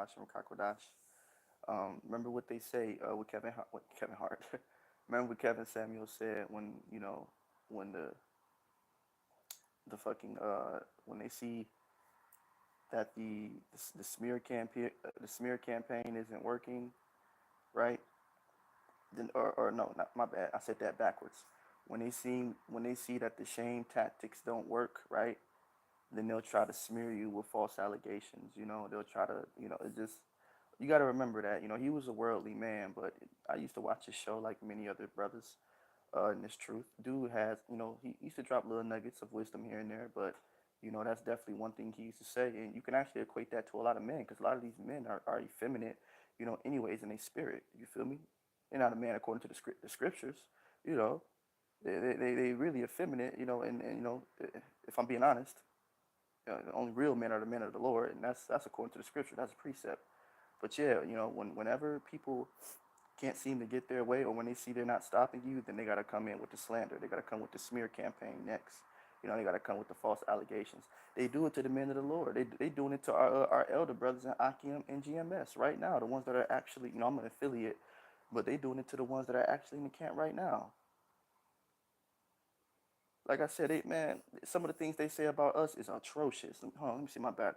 Kabash from Kakodash. Remember what they say with Kevin Hart. Remember what Kevin Samuel said when when the fucking when they see that the smear campaign isn't working, right? Then or no, not my bad. I said that backwards. When they see that the shame tactics don't work, right? Then they'll try to smear you with false allegations. They'll try to, it just you got to remember that. He was a worldly man, but I used to watch his show like many other brothers. In this truth, dude has, he used to drop little nuggets of wisdom here and there, but that's definitely one thing he used to say, and you can actually equate that to a lot of men, because a lot of these men are effeminate, anyways in their spirit. You feel me? They're not a man according to the scriptures, you know. They really effeminate, and if I'm being honest, the only real men are the men of the Lord, and that's according to the scripture. That's a precept. But yeah, whenever people can't seem to get their way, or when they see they're not stopping you, then they gotta come in with the slander. They gotta come with the smear campaign next. They gotta come with the false allegations. They do it to the men of the Lord. They doing it to our elder brothers in א.ק.א and GMS right now. The ones that are actually, I'm an affiliate, but they doing it to the ones that are actually in the camp right now. Like I said, man, some of the things they say about us is atrocious. Hold on, let me see my back.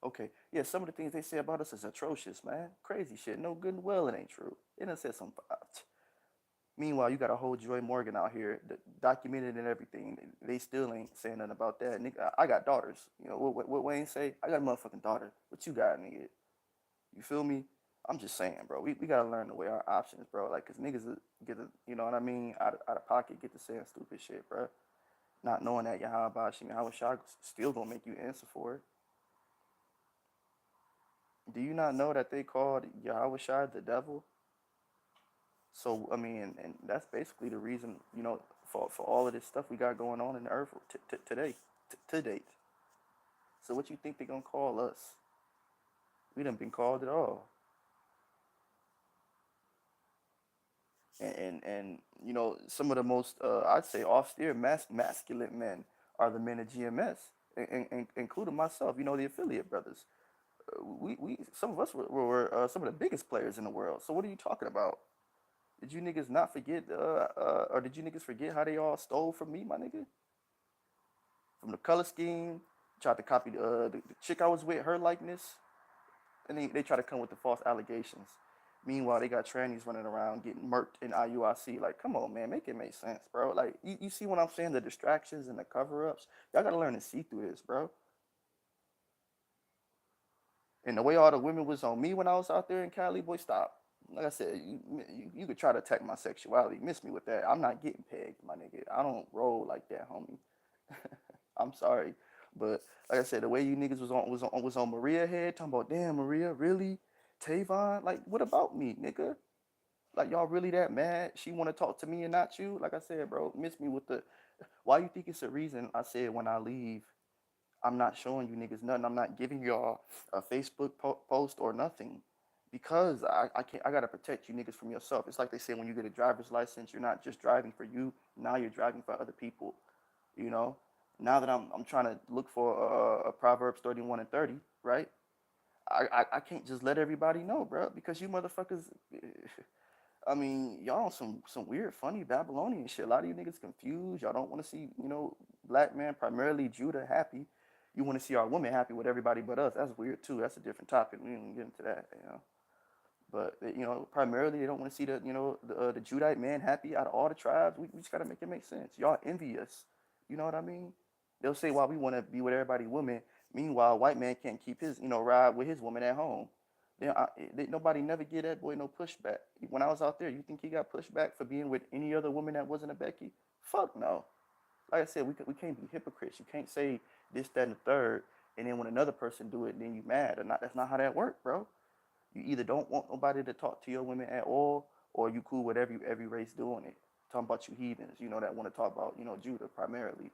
Okay, yeah, some of the things they say about us is atrocious, man. Crazy shit. No good and well, it ain't true. They done said some. Meanwhile, you got a whole Joy Morgan out here, documented and everything. They still ain't saying nothing about that. Nigga, I got daughters. What Wayne say? I got a motherfucking daughter. What you got, nigga? You feel me? I'm just saying, bro. We gotta learn to weigh our options, bro. Like, cause niggas get the, you know what I mean, out of pocket, get to saying stupid shit, bro. Not knowing that Yahweh Bashim Yahweh Shah still gonna make you answer for it. Do you not know that they called Yahweh Shai the devil? So I mean, and that's basically the reason, for all of this stuff we got going on in the earth today, to date. So what you think they gonna call us? We done been called it all, and some of the most I'd say austere masculine men are the men of GMS, including myself. The affiliate brothers. We some of us were some of the biggest players in the world. So what are you talking about? Did you niggas not forget, or did you niggas forget how they all stole from me, my nigga? From the color scheme, tried to copy the chick I was with, her likeness, and they try to come with the false allegations. Meanwhile, they got trannies running around getting murked in IUIC. Like, come on, man, make it make sense, bro. Like, you see what I'm saying? The distractions and the cover-ups. Y'all gotta learn to see through this, bro. And the way all the women was on me when I was out there in Cali, boy, stop. Like I said, you could try to attack my sexuality, miss me with that. I'm not getting pegged, my nigga. I don't roll like that, homie. I'm sorry, but like I said, the way you niggas was on Maria head, talking about, damn, Maria, really, Tavon, like, what about me, nigga? Like, y'all really that mad? She want to talk to me and not you? Like I said, bro, miss me with the. Why you think it's a reason? I said when I leave, I'm not showing you niggas nothing. I'm not giving y'all a Facebook post or nothing, because I can't. I gotta protect you niggas from yourself. It's like they say, when you get a driver's license, you're not just driving for you. Now you're driving for other people. You know. Now that I'm trying to look for a Proverbs 31 and 30, right? I can't just let everybody know, bro, because you motherfuckers. I mean, y'all on some weird, funny Babylonian shit. A lot of you niggas confused. Y'all don't want to see, black man, primarily Judah, happy. You want to see our women happy with everybody but us. That's weird too. That's a different topic. We don't get into that. But primarily they don't want to see the Judite man happy out of all the tribes. We just gotta make it make sense. Y'all envious. You know what I mean? They'll say, why we want to be with everybody women. Meanwhile, white man can't keep his ride with his woman at home. Nobody never get that boy no pushback. When I was out there, you think he got pushback for being with any other woman that wasn't a Becky? Fuck no. Like I said, we can't be hypocrites. You can't say this, that, and the third, and then when another person do it, then you mad. Or not. That's not how that work, bro. You either don't want nobody to talk to your women at all, or you cool with every race doing it. Talking about you heathens, that want to talk about, Judah primarily.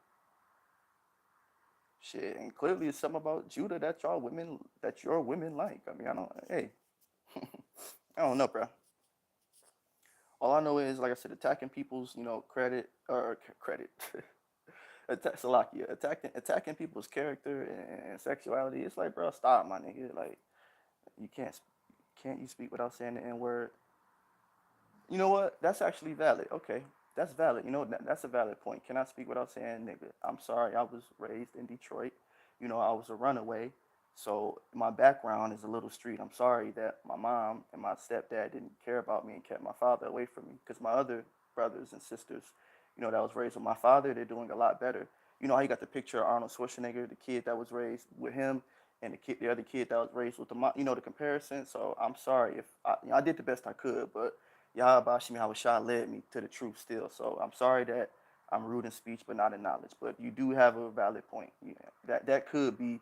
Shit, and clearly it's something about Judah that your women like. I mean, hey, I don't know, bro. All I know is, like I said, attacking people's, credit or credit, attacking people's character and sexuality. It's like, bro, stop, my nigga. Like, You can't you speak without saying the N word? You know what? That's actually valid. Okay, that's valid. You know that's a valid point. Can I speak without saying nigga? I'm sorry. I was raised in Detroit. You know I was a runaway, so my background is a little street. I'm sorry that my mom and my stepdad didn't care about me and kept my father away from me because my other brothers and sisters, that was raised with my father, they're doing a lot better. You know how you got the picture of Arnold Schwarzenegger, the kid that was raised with him, and the other kid that was raised with the mom. The comparison. So I'm sorry if I did the best I could, but Yah Bashimi Hawashah led me to the truth still. So I'm sorry that I'm rude in speech but not in knowledge. But you do have a valid point. That could be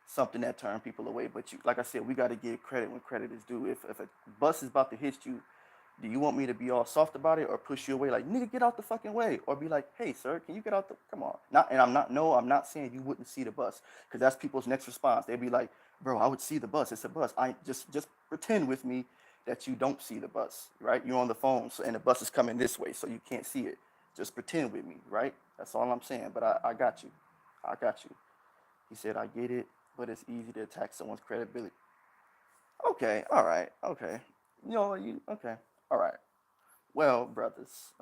something that turned people away. But like I said, we got to give credit when credit is due. If a bus is about to hit you, do you want me to be all soft about it or push you away like nigga get out the fucking way or be like, hey sir, can you get out the come on? Not and I'm not no, I'm not saying you wouldn't see the bus because that's people's next response. They'd be like, bro, I would see the bus. It's a bus. I just pretend with me that you don't see the bus, right? You're on the phone so, and the bus is coming this way, so you can't see it. Just pretend with me, right? That's all I'm saying. But I got you. I got you. He said, I get it, but it's easy to attack someone's credibility. Okay, all right, okay. You okay, all right. Well, brothers,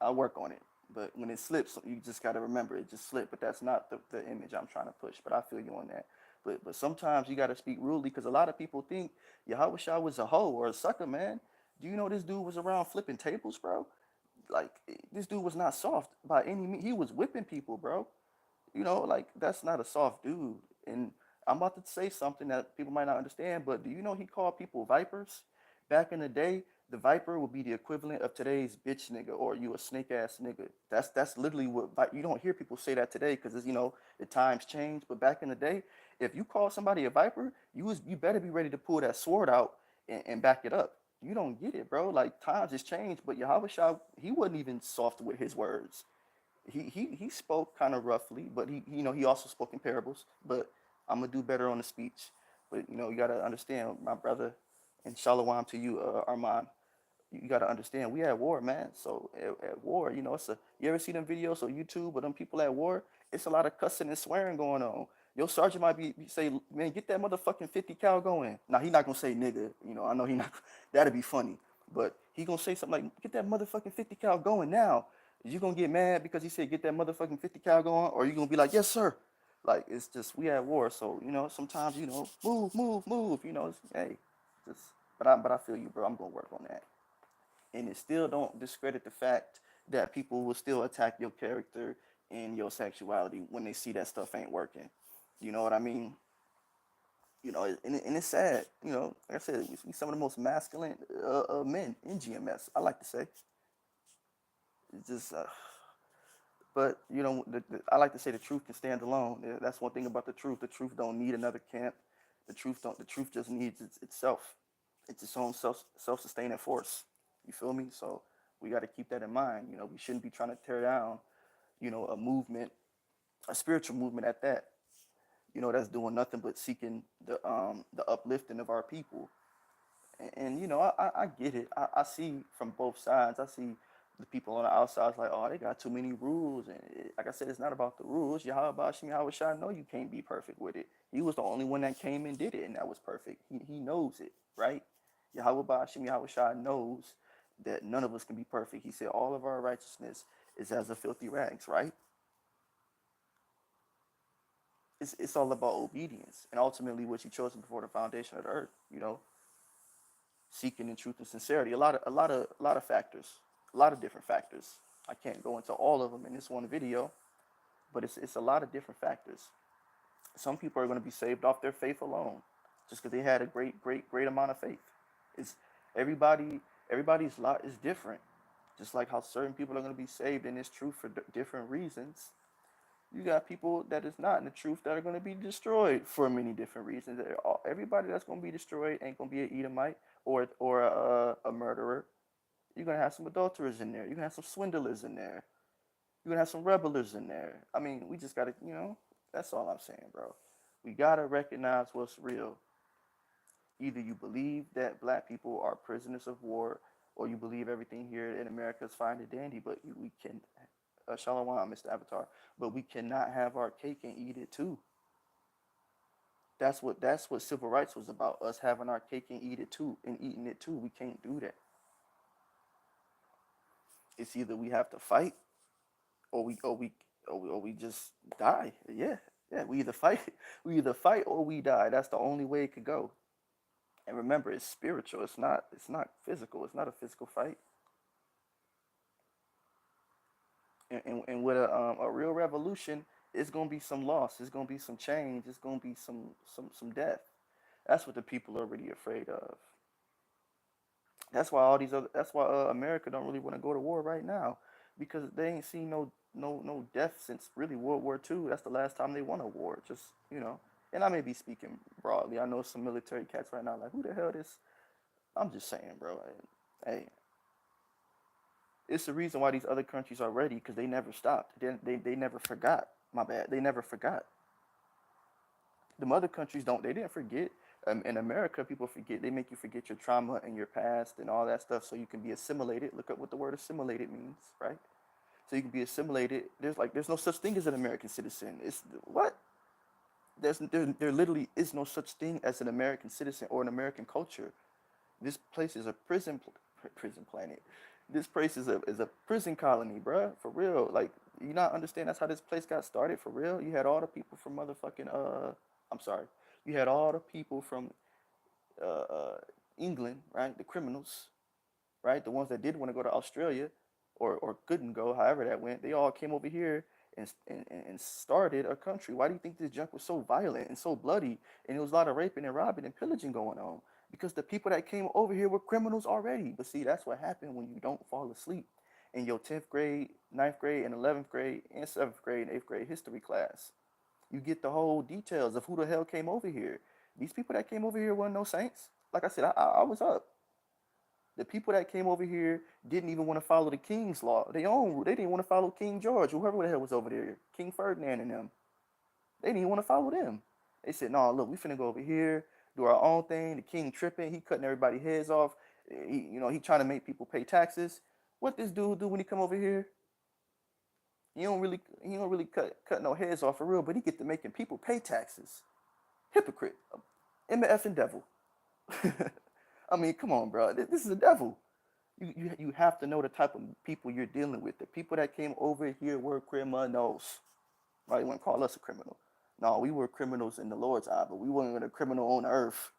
I'll work on it. But when it slips, you just got to remember it just slipped. But that's not the image I'm trying to push. But I feel you on that. But sometimes you got to speak rudely because a lot of people think Yahweh Shah was a hoe or a sucker, man. Do you know this dude was around flipping tables, bro? Like this dude was not soft by any means. He was whipping people, bro. Like that's not a soft dude. And I'm about to say something that people might not understand, but do you know he called people vipers? Back in the day, the viper would be the equivalent of today's bitch nigga or you a snake ass nigga. That's literally what you don't hear people say that today because the times change. But back in the day, if you call somebody a viper, you better be ready to pull that sword out and back it up. You don't get it, bro. Like times has changed, but Yahweh Shah, he wasn't even soft with his words. He spoke kind of roughly, but he also spoke in parables. But I'm gonna do better on the speech. But you gotta understand, my brother, and shalom to you, Armand. You gotta understand, we at war, man. So at war, it's a. You ever see them videos on YouTube of them people at war? It's a lot of cussing and swearing going on. Your sergeant might be say, man, get that motherfucking 50 cal going. Now he not gonna say nigga. I know he not. That'd be funny. But he gonna say something like, get that motherfucking 50 cal going now. You gonna get mad because he said get that motherfucking 50 cal going, or you gonna be like, yes sir. Like it's just we at war, so sometimes move, move, move. Hey, just but I feel you, bro. I'm gonna work on that, and it still don't discredit the fact that people will still attack your character and your sexuality when they see that stuff ain't working. You know what I mean? And it's sad. Like I said, we some of the most masculine men in GMS. I like to say it's just. But I like to say the truth can stand alone. That's one thing about the truth. The truth don't need another camp. The truth don't. The truth just needs itself. It's its own self-sustaining force. You feel me? So we got to keep that in mind. We shouldn't be trying to tear down, a movement, a spiritual movement at that. That's doing nothing but seeking the uplifting of our people. And I get it. I see from both sides. I see the people on the outside is like, oh, they got too many rules. And like I said, it's not about the rules. Yahweh Bashim Yahweh Shai know you can't be perfect with it. He was the only one that came and did it, and that was perfect. He knows it, right? Yahweh Bashim Yahweh Shai knows that none of us can be perfect. He said all of our righteousness is as a filthy rags, right? It's all about obedience and ultimately what you chosen before the foundation of the earth, seeking in truth and sincerity. A lot of factors, a lot of different factors. I can't go into all of them in this one video, but it's a lot of different factors. Some people are going to be saved off their faith alone, just because they had a great amount of faith. It's everybody everybody's lot is different. Just like how certain people are going to be saved in this truth for different reasons, you got people that is not in the truth that are going to be destroyed for many different reasons. Everybody that's going to be destroyed ain't going to be an Edomite or a murderer. You're going to have some adulterers in there. You're going to have some swindlers in there. You're going to have some rebellers in there. I mean, we just got to, that's all I'm saying, bro. We got to recognize what's real. Either you believe that black people are prisoners of war or you believe everything here in America is fine and dandy, but we can, Shalom, Mr. Avatar, but we cannot have our cake and eat it too. That's what civil rights was about. Us having our cake and eating it too. We can't do that. It's either we have to fight or we just die. Yeah, yeah. We either fight, we either fight or we die. That's the only way it could go. And remember, it's spiritual. It's not physical. It's not a physical fight. And with a real revolution, it's gonna be some loss. It's gonna be some change. It's gonna be some death. That's what the people are really afraid of. That's why America don't really want to go to war right now, because they ain't seen no death since really World War II. That's the last time they won a war. Just and I may be speaking broadly. I know some military cats right now like, who the hell this? I'm just saying, bro. Hey, it's the reason why these other countries are ready, because they never stopped. They never forgot. My bad. They never forgot. The other countries don't. They didn't forget. In America, people forget. They make you forget your trauma and your past and all that stuff, so you can be assimilated. Look up what the word assimilated means, right? So you can be assimilated. There's no such thing as an American citizen. It's what? There literally is no such thing as an American citizen or an American culture. This place is a prison planet. This place is a prison colony, bruh. For real. Like, you not understand that's how this place got started, for real? You had all the people from motherfucking I'm sorry. You had all the people from uh, uh England, right? The criminals, right? The ones that did want to go to Australia, or couldn't go, however that went. They all came over here and started a country. Why do you think this junk was so violent and so bloody? And there was a lot of raping and robbing and pillaging going on, because the people that came over here were criminals already. But see, that's what happened when you don't fall asleep in your 10th grade, ninth grade, and 11th grade, and 7th grade, and 8th grade history class. You get the whole details of who the hell came over here. These people that came over here weren't no saints. Like I said, I was up. The people that came over here didn't even want to follow the king's law. They didn't want to follow King George, whoever the hell was over there, King Ferdinand and them. They didn't even want to follow them. They said, "No, look, we finna go over here, do our own thing." The king tripping, he cutting everybody's heads off. He trying to make people pay taxes. What this dude do when he come over here? He don't really cut no heads off for real, but he get to making people pay taxes. Hypocrite, MF devil. I mean, come on, bro. This is a devil. You have to know the type of people you're dealing with. The people that came over here were criminals. Right? You want to call us a criminal? No, we were criminals in the Lord's eye, but we weren't a criminal on earth.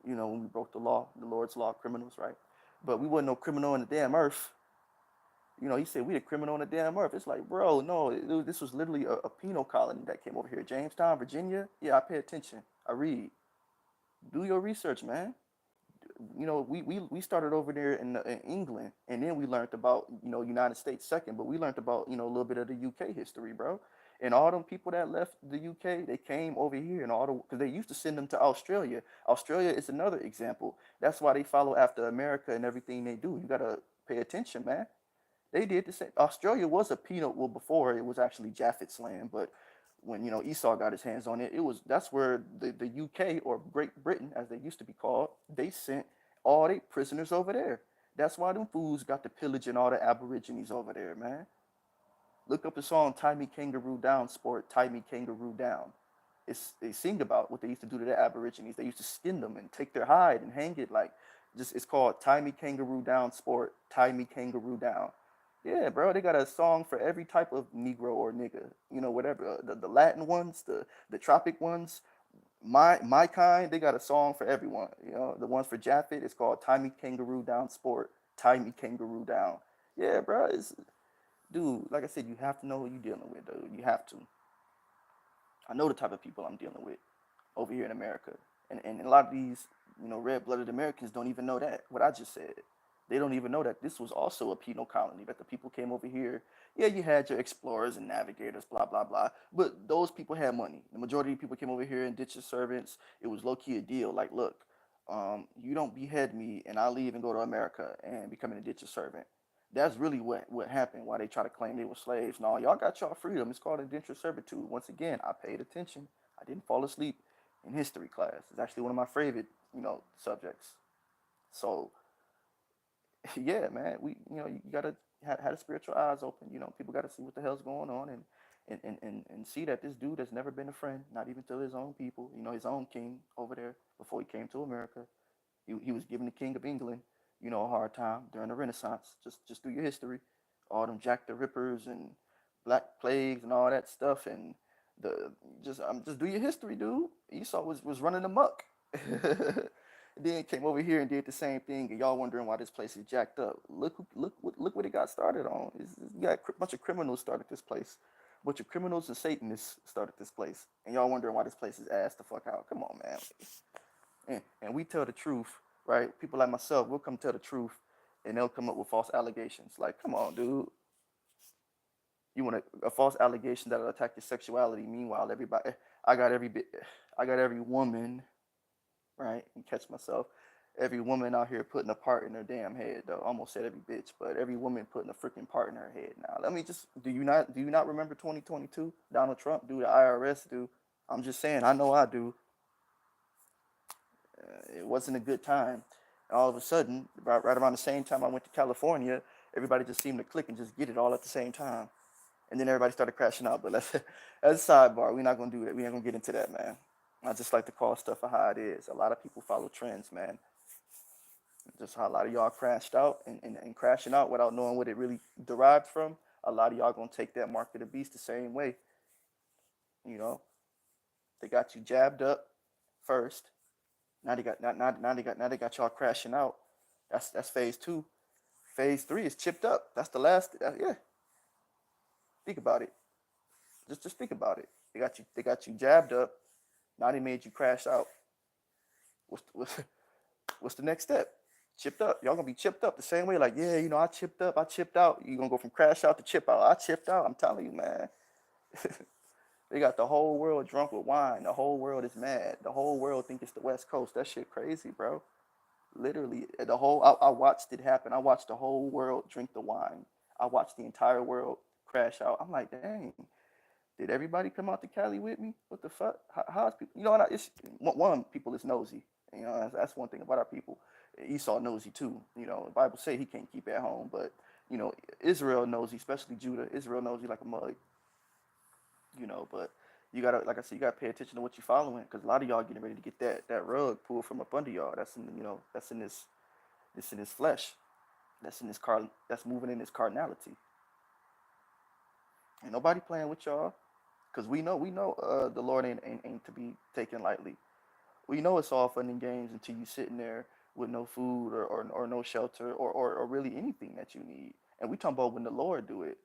When we broke the law, the Lord's law, criminals, right? But we wasn't no criminal on the damn earth. He said we the criminal on the damn earth. It's like, bro, no, this was literally a penal colony that came over here. Jamestown, Virginia. Yeah, I pay attention. I read. Do your research, man. We started over there in England, and then we learned about United States second, but we learned about a little bit of the UK history, bro. And all them people that left the UK, they came over here, and because they used to send them to Australia. Australia is another example. That's why they follow after America and everything they do. You gotta pay attention, man. They did the same. Australia was a penal. Well, before it was actually Japhet's land, but when Esau got his hands on it, that's where the UK, or Great Britain, as they used to be called, they sent all their prisoners over there. That's why them fools got to pillaging all the Aborigines over there, man. Look up the song "Tie Me Kangaroo Down," sport. Tie me kangaroo down. They sing about what they used to do to the Aborigines. They used to skin them and take their hide and hang it like just. It's called "Tie Me Kangaroo Down," sport. Tie me kangaroo down. Yeah, bro, they got a song for every type of Negro or nigga, whatever. The Latin ones, the tropic ones, my kind, they got a song for everyone. The ones for Japhet, it's called "Tie Me Kangaroo Down," sport. Tie me kangaroo down. Yeah, bro, dude. Like I said, you have to know who you're dealing with, dude. You have to. I know the type of people I'm dealing with over here in America, and a lot of these red-blooded Americans don't even know that what I just said. They don't even know that this was also a penal colony. That the people came over here. Yeah, you had your explorers and navigators, blah blah blah. But those people had money. The majority of people came over here and ditched servants. It was low key a deal. Like, look, you don't behead me, and I leave and go to America and become an indentured servant. That's really what happened. Why they try to claim they were slaves? No, y'all got y'all freedom. It's called indentured servitude. Once again, I paid attention. I didn't fall asleep in history class. It's actually one of my favorite, subjects. So yeah, man, you gotta have the spiritual eyes open. People gotta see what the hell's going on, and see that this dude has never been a friend, not even to his own people, his own king over there before he came to America. He was giving the King of England, a hard time during the Renaissance. Just do your history, all them Jack the Rippers and Black Plagues and all that stuff, and the just do your history, dude. Esau was running amok. Then came over here and did the same thing, and y'all wondering why this place is jacked up. Look what it got started on. You got a bunch of criminals started this place. A bunch of criminals and Satanists started this place, and y'all wondering why this place is ass the fuck out. Come on, man. And we tell the truth, right? People like myself, we'll come tell the truth, and they'll come up with false allegations. Like, come on, dude. You want a false allegation that'll attack your sexuality. Meanwhile, everybody, I got every bit, I got every woman, right? And catch myself. Every woman out here putting a part in her damn head, though. I almost said every bitch, but every woman putting a freaking part in her head. Now, let me just. Do you not remember 2022? Donald Trump, do the IRS, do. I'm just saying. I know I do. It wasn't a good time. And all of a sudden, right around the same time I went to California, everybody just seemed to click and just get it all at the same time. And then everybody started crashing out. But that's a sidebar. We're not gonna do that. We're not gonna get into that, man. I just like to call stuff for how it is. A lot of people follow trends, man. Just how a lot of y'all crashed out and crashing out without knowing what it really derived from. A lot of y'all gonna take that mark of the beast the same way. You know, they got you jabbed up first. Now they got y'all crashing out. That's phase two. Phase three is chipped up. That's the last. Yeah, think about it. Just think about it. They got you jabbed up. Now they made you crash out. What's the next step? Chipped up. Y'all gonna be chipped up the same way. Like, yeah, I chipped up. I chipped out. You gonna go from crash out to chip out. I chipped out. I'm telling you, man. They got the whole world drunk with wine. The whole world is mad. The whole world think it's the West Coast. That shit crazy, bro. Literally, I watched it happen. I watched the whole world drink the wine. I watched the entire world crash out. I'm like, dang, did everybody come out to Cali with me? What the fuck? How's people? It's one, people is nosy. That's one thing about our people. Esau nosy too. The Bible say he can't keep at home, but Israel nosy, especially Judah. Israel nosy like a mug. But you gotta, like I said, you gotta pay attention to what you're following, because a lot of y'all getting ready to get that rug pulled from up under y'all. That's in this flesh. That's in this car. That's moving in this carnality. Ain't nobody playing with y'all, because we know the Lord ain't to be taken lightly. We know it's all fun and games until you sitting there with no food or no shelter or really anything that you need. And we talking about when the Lord do it.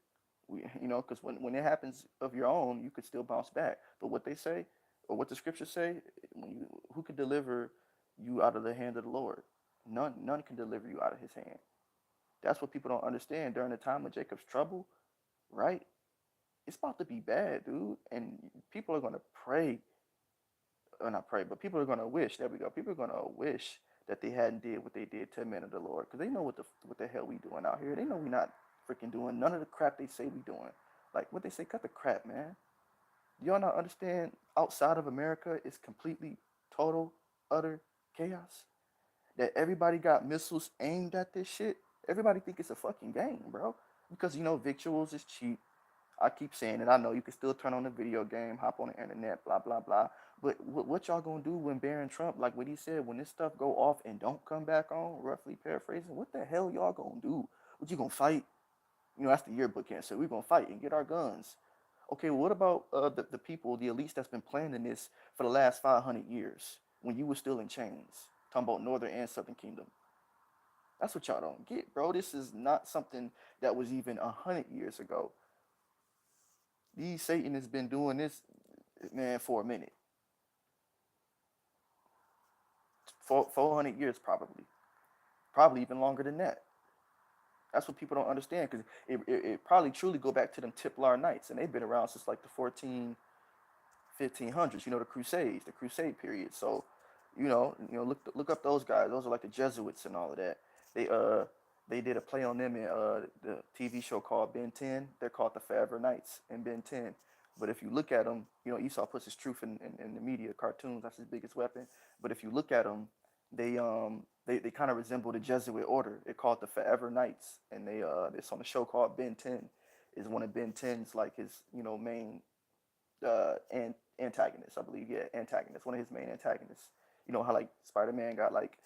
Because when it happens of your own, you could still bounce back. But what they say, or what the scriptures say, who could deliver you out of the hand of the Lord? None can deliver you out of his hand. That's what people don't understand during the time of Jacob's trouble, right? It's about to be bad, dude. And people are gonna pray, or not pray, but people are gonna wish. There we go. People are gonna wish that they hadn't did what they did to men of the Lord, because they know what the hell we doing out here. They know we not freaking doing none of the crap they say we doing. Like what they say, cut the crap, man. Do y'all not understand? Outside of America, it's completely total, utter chaos. That everybody got missiles aimed at this shit. Everybody think it's a fucking game, bro. Because victuals is cheap. I keep saying it. I know you can still turn on the video game, hop on the internet, blah blah blah. But what y'all gonna do when Barron Trump, like what he said, when this stuff go off and don't come back on? Roughly paraphrasing, what the hell y'all gonna do? What you gonna fight? That's the yearbook answer. We're gonna fight and get our guns. Okay, well, what about the people, the elites that's been planning this for the last 500 years when you were still in chains? Talking about Northern and Southern Kingdom. That's what y'all don't get, bro. This is not something that was even 100 years ago. These Satan has been doing this, man, for a minute. 400 years probably even longer than that. That's what people don't understand, because it probably truly go back to them Templar Knights, and they've been around since like the 1500s. The Crusades, the Crusade period. So, look up those guys. Those are like the Jesuits and all of that. They did a play on them in the TV show called Ben 10. They're called the Forever Knights in Ben 10. But if you look at them, Esau puts his truth in the media, cartoons. That's his biggest weapon. But if you look at them, they kind of resemble the Jesuit order. They're called the Forever Knights, and it's on a show called Ben 10. is one of Ben 10's like his main and antagonist, I believe. Yeah, antagonist. One of his main antagonists. You know how like Spider-Man got like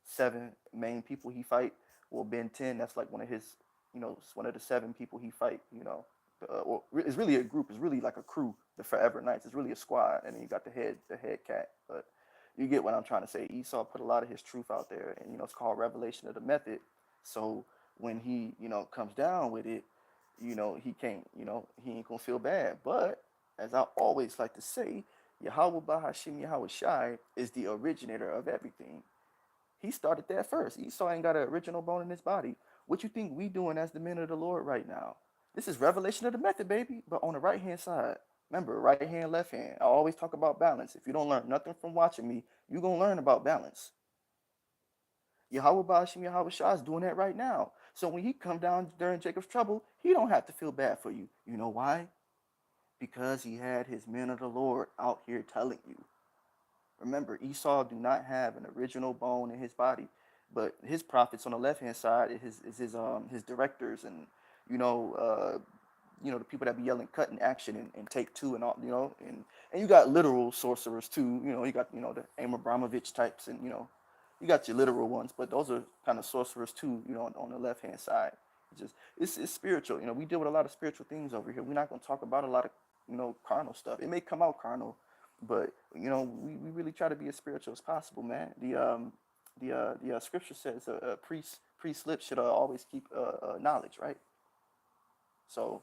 7 main people he fight. Well, Ben 10, that's like one of his, it's one of the 7 people he fight. Or it's really a group. It's really like a crew. The Forever Knights. It's really a squad, and then you got the head cat. But you get what I'm trying to say. Esau put a lot of his truth out there, and it's called revelation of the method. So when he comes down with it, he can't, he ain't gonna feel bad. But as I always like to say, Yahweh Bahashim Yahweh Shai is the originator of everything. He started that first. Esau ain't got an original bone in his body. What you think we doing as the men of the Lord right now? This is revelation of the method, baby, but on the right hand side. Remember, right hand, left hand. I always talk about balance. If you don't learn nothing from watching me, you're going to learn about balance. Yahweh Bashim Yahweh Shah is doing that right now. So when he come down during Jacob's trouble, he don't have to feel bad for you. You know why? Because he had his men of the Lord out here telling you. Remember, Esau do not have an original bone in his body, but his prophets on the left hand side is his directors and you know uh, the people that be yelling cut in action and take two and all and you got literal sorcerers too. You got the Abramovich types and you got your literal ones, but those are kind of sorcerers too. On the left hand side, it's spiritual. We deal with a lot of spiritual things over here. We're not gonna talk about a lot of carnal stuff. It may come out carnal, but we really try to be as spiritual as possible, man. The scripture says a priest lips should always keep knowledge, right? So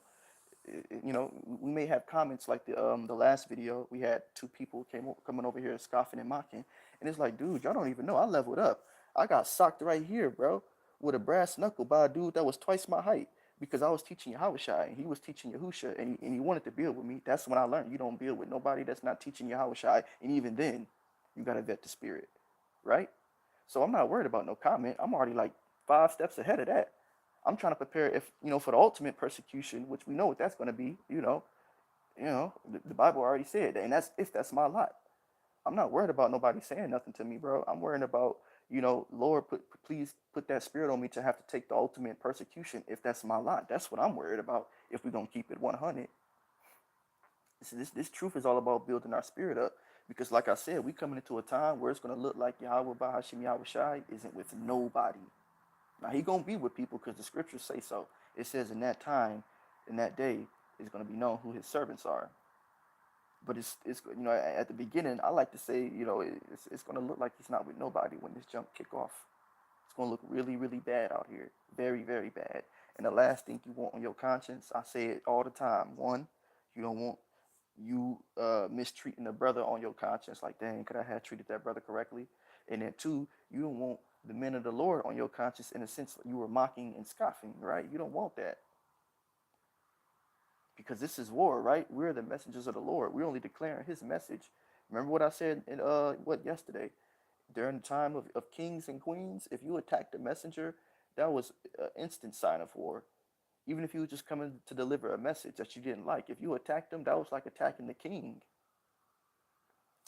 we may have comments like the last video. We had 2 people coming over here scoffing and mocking, and it's like, dude, y'all don't even know I leveled up. I got socked right here, bro, with a brass knuckle by a dude that was twice my height because I was teaching Yahushua and he was teaching Yahusha, and he wanted to build with me. That's when I learned you don't build with nobody that's not teaching Yahushua, and even then, you gotta vet the spirit, right? So I'm not worried about no comment. I'm already like 5 steps ahead of that. I'm trying to prepare if for the ultimate persecution, which we know what that's going to be. The Bible already said that, and that's my lot. I'm not worried about nobody saying nothing to me, bro. I'm worried about Lord, please put that spirit on me to have to take the ultimate persecution if that's my lot. That's what I'm worried about. If we're gonna keep it 100, this truth is all about building our spirit up. Because, like I said, we coming into a time where it's gonna look like Yahweh Bahashim Yahweh Shai isn't with nobody. Now he gonna be with people because the scriptures say so. It says in that time, in that day, it's gonna be known who his servants are. But it's at the beginning, I like to say it's gonna look like he's not with nobody when this jump kick off. It's gonna look really really bad out here, very very bad. And the last thing you want on your conscience, I say it all the time. One, you don't want you mistreating a brother on your conscience, like, dang, could I have treated that brother correctly? And then 2, you don't want the men of the Lord on your conscience in a sense you were mocking and scoffing, right? You don't want that. Because this is war, right? We're the messengers of the Lord. We're only declaring his message. Remember what I said in yesterday? During the time of kings and queens, if you attacked the messenger, that was an instant sign of war. Even if you were just coming to deliver a message that you didn't like, if you attacked them, that was like attacking the king.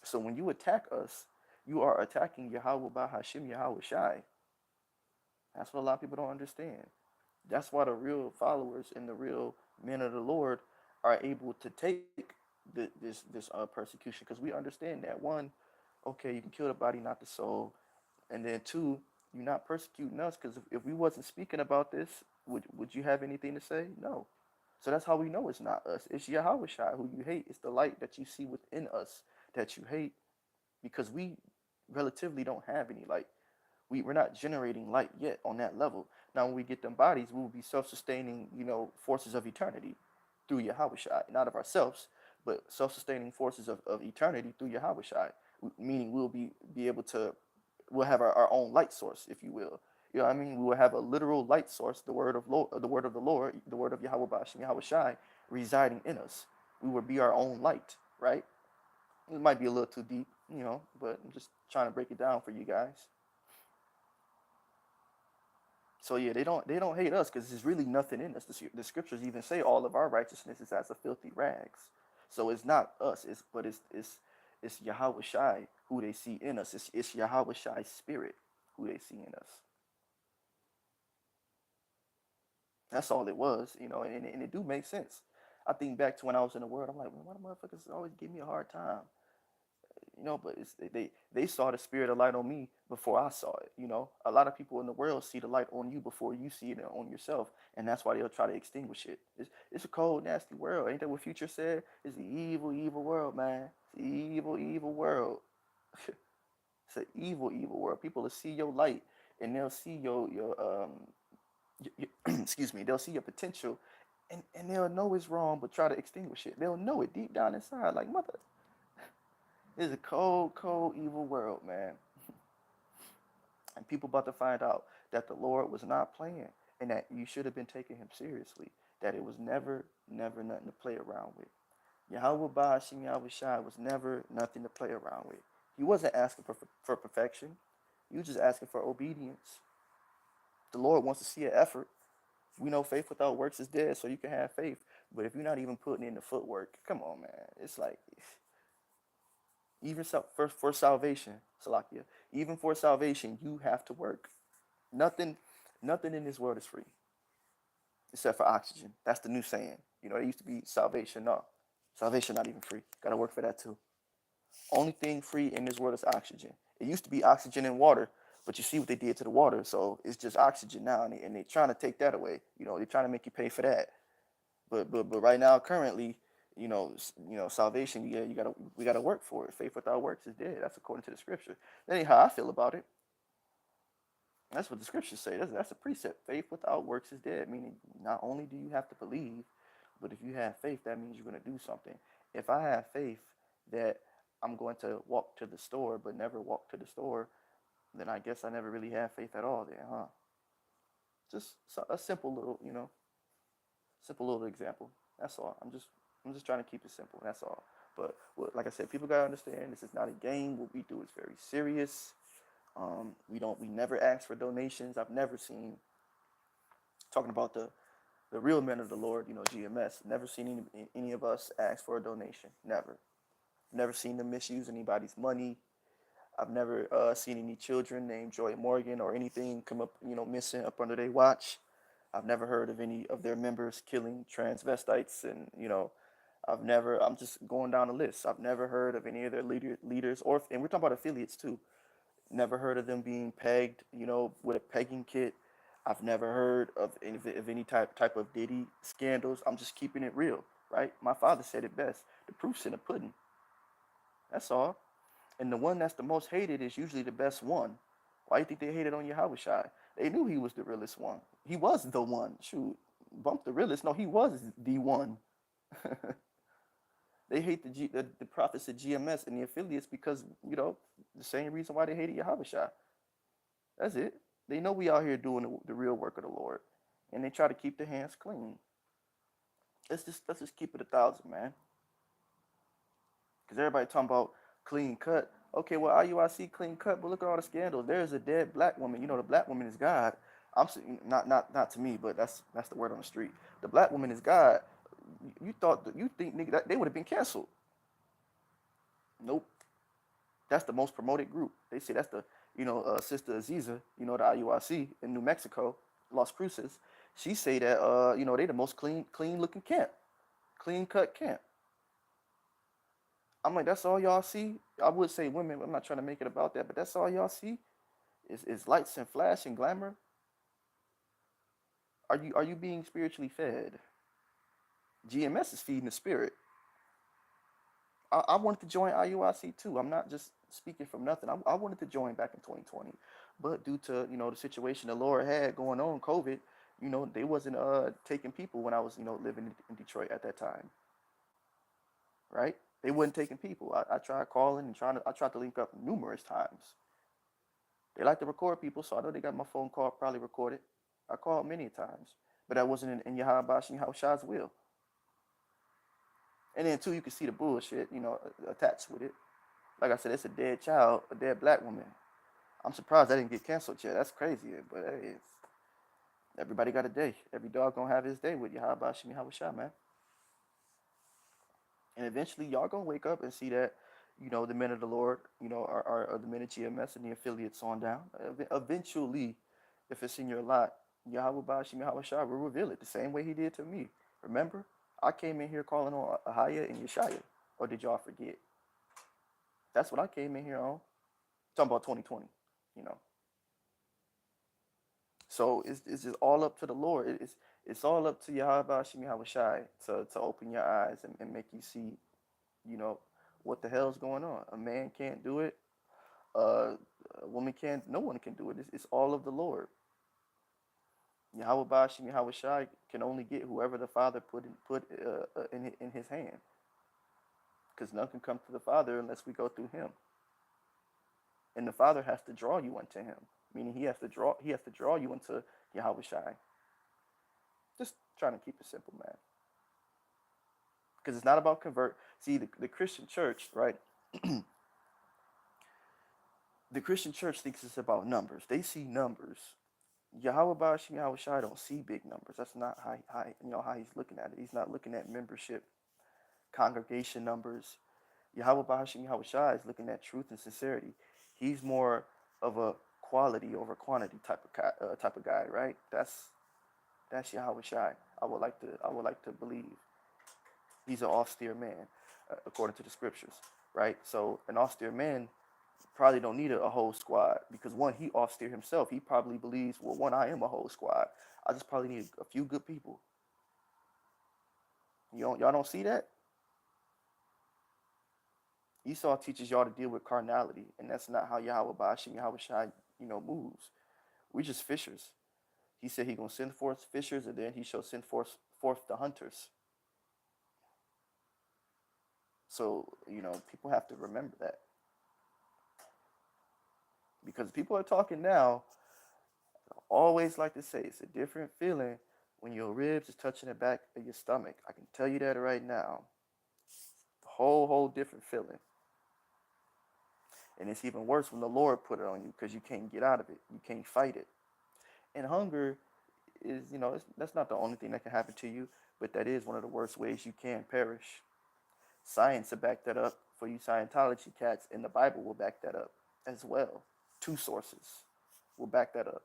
So when you attack us, you are attacking Yahweh Bahashim Yahweh Shai. That's what a lot of people don't understand. That's why the real followers and the real men of the Lord are able to take this persecution, because we understand that. One, okay, you can kill the body, not the soul, and then 2, you're not persecuting us, because if we wasn't speaking about this, would you have anything to say? No. So that's how we know it's not us. It's Yahweh Shai who you hate. It's the light that you see within us that you hate, because we relatively don't have any light. We're not generating light yet on that level. Now, when we get them bodies, we will be self-sustaining, forces of eternity through Yahweh Shai, not of ourselves, but self-sustaining forces of eternity through Yahweh Shai. Meaning we'll have our own light source, if you will. You know what I mean? We will have a literal light source, the word of the Lord, the word of Yahweh Bashim Yahweh Shai residing in us. We will be our own light, right? It might be a little too deep, but I'm just trying to break it down for you guys. So yeah, they don't hate us because there's really nothing in us. The scriptures even say all of our righteousness is as a filthy rags. So it's not us, it's Yahweh Shai who they see in us. It's Yahweh Shai's spirit who they see in us. That's all it was, and it do make sense. I think back to when I was in the world. I'm like, why do motherfuckers always give me a hard time? But they saw the spirit of light on me before I saw it. A lot of people in the world see the light on you before you see it on yourself, and that's why they'll try to extinguish it. It's a cold, nasty world. Ain't that what Future said? It's the evil, evil world, man. It's the evil, evil world. It's an evil, evil world. People will see your light, and they'll see excuse me, they'll see your potential, and they'll know it's wrong, but try to extinguish it. They'll know it deep down inside, like mother. It's a cold, cold, evil world, man. And people about to find out that the Lord was not playing, and that you should have been taking him seriously. That it was never, never nothing to play around with. Yahweh Ba'ashim Yahweh Shai was never nothing to play around with. He wasn't asking for perfection. He was just asking for obedience. The Lord wants to see an effort. We know faith without works is dead, so you can have faith. But if you're not even putting in the footwork, come on, man. It's like, even for salvation, Salakia, even for salvation, you have to work. Nothing, nothing in this world is free except for oxygen. That's the new saying. It used to be salvation. No, salvation not even free. Got to work for that too. Only thing free in this world is oxygen. It used to be oxygen and water, but you see what they did to the water, so it's just oxygen now, and they're trying to take that away. They're trying to make you pay for that. But right now, currently, salvation. Yeah, we gotta work for it. Faith without works is dead. That's according to the scripture. That ain't how I feel about it. That's what the scriptures say. That's a precept. Faith without works is dead. Meaning, not only do you have to believe, but if you have faith, that means you're gonna do something. If I have faith that I'm going to walk to the store, but never walk to the store, then I guess I never really have faith at all. Then, huh? Just a simple little, simple little example. That's all. I'm just trying to keep it simple. That's all. But like I said, people gotta understand this is not a game. What we do is very serious. We never ask for donations. I've never seen, talking about the real men of the Lord, GMS. Never seen any of us ask for a donation. Never. Never seen them misuse anybody's money. I've never seen any children named Joy Morgan or anything come up, missing up under their watch. I've never heard of any of their members killing transvestites, and I'm just going down the list. I've never heard of any of their leaders, and we're talking about affiliates too. Never heard of them being pegged, with a pegging kit. I've never heard of any type of Diddy scandals. I'm just keeping it real, right? My father said it best: the proof's in the pudding. That's all. And the one that's the most hated is usually the best one. Why do you think they hated on Yahweh Shai? They knew he was the realest one. He was the one. Shoot, bump the realest. No, he was the one. They hate the prophets of GMS and the affiliates because, the same reason why they hated Yahweh Shai. That's it. They know we out here doing the real work of the Lord. And they try to keep their hands clean. Let's just keep it 1,000, man. Because everybody talking about clean cut. Okay, well, IUIC clean cut, but look at all the scandals. There's a dead black woman. The black woman is God. I'm not to me, but that's the word on the street. The black woman is God. You think nigga that they would have been canceled? Nope. That's the most promoted group. They say that's the Sister Aziza. The IUIC in New Mexico, Las Cruces. She say that they the most clean looking camp, clean cut camp. I'm like, that's all y'all see. I would say women. I'm not trying to make it about that, but that's all y'all see is lights and flash and glamour. Are you being spiritually fed? GMS is feeding the spirit. I wanted to join IUIC too. I'm not just speaking from nothing. I wanted to join back in 2020, but due to the situation the Lord had going on, COVID, they wasn't taking people when I was living in Detroit at that time, right? They wasn't taking people. I tried calling and I tried to link up numerous times. They like to record people, so I know they got my phone call probably recorded. I called many times, but that wasn't in Yahweh Bashing Shai's will. And then too, you can see the bullshit, attached with it. Like I said, it's a dead child, a dead black woman. I'm surprised that didn't get canceled yet. That's crazy, but hey, everybody got a day. Every dog gonna have his day with Yahweh Bashim Shai, man. And eventually, y'all gonna wake up and see that, the men of the Lord, are the men of GMS and the affiliates on down. Eventually, if it's in your lot, Yahweh Bashim Yahweh Shai will reveal it the same way he did to me. Remember, I came in here calling on Ahaya and Yeshaya. Or did y'all forget? That's what I came in here on. Talking about 2020, you know. So it's just all up to the Lord. It's all up to Yahweh Bashim Yahweh Shai to open your eyes and make you see, you know, what the hell's going on. A man can't do it. A woman can't. No one can do it. It's all of the Lord. Yahweh Bashim Yahweh Shai can only get whoever the Father put in his hand, because none can come to the Father unless we go through Him, and the Father has to draw you unto Him, meaning He has to draw you into Yahweh Shai. Just trying to keep it simple, man, because it's not about convert. See, the Christian church, right? The Christian church thinks it's about numbers. They see numbers. Yahweh Bashim Yahweh Shai don't see big numbers. That's not how he's looking at it. He's not looking at membership, congregation numbers. Yahweh Bashim Yahweh Shai is looking at truth and sincerity. He's more of a quality over quantity type of guy, right? That's Yahweh Shai. I would like to believe he's an austere man, according to the scriptures, right? So an austere man probably don't need a whole squad, because one, he austere himself. He probably believes, well, one, I am a whole squad. I just probably need a few good people. Y'all don't see that? Esau teaches y'all to deal with carnality, and that's not how Yahweh Bashim Yahweh Shai, moves. We just fishers. He said he gonna send forth fishers, and then he shall send forth the hunters. So, people have to remember that. Because people are talking now, I always like to say it's a different feeling when your ribs is touching the back of your stomach. I can tell you that right now. Whole different feeling. And it's even worse when the Lord put it on you, because you can't get out of it. You can't fight it. And hunger is, that's not the only thing that can happen to you, but that is one of the worst ways you can perish. Science will back that up for you Scientology cats, and the Bible will back that up as well. 2 sources will back that up.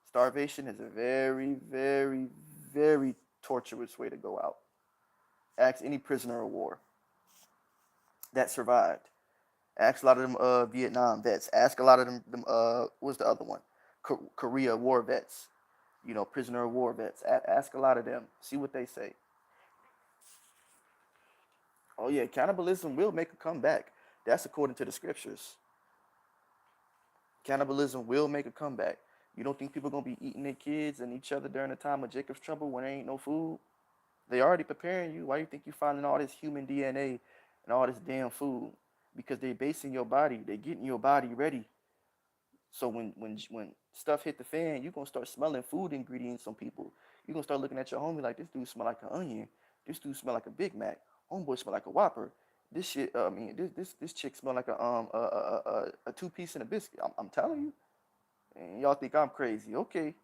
Starvation is a very, very, very torturous way to go out. Ask any prisoner of war that survived. Ask a lot of them Vietnam vets. Ask a lot of them what's the other one? Korea war vets. Prisoner of war vets. Ask a lot of them. See what they say. Oh yeah, cannibalism will make a comeback. That's according to the scriptures. Cannibalism will make a comeback. You don't think people are going to be eating their kids and each other during the time of Jacob's trouble when there ain't no food? They already preparing you. Why do you think you're finding all this human DNA and all this damn food? Because they're basing your body. They're getting your body ready. So when stuff hit the fan, you're going to start smelling food ingredients on people. You're going to start looking at your homie like, this dude smell like an onion. This dude smell like a Big Mac. Homeboy smell like a Whopper. This shit, this chick smell like a 2-piece and a biscuit. I'm telling you. And y'all think I'm crazy. Okay.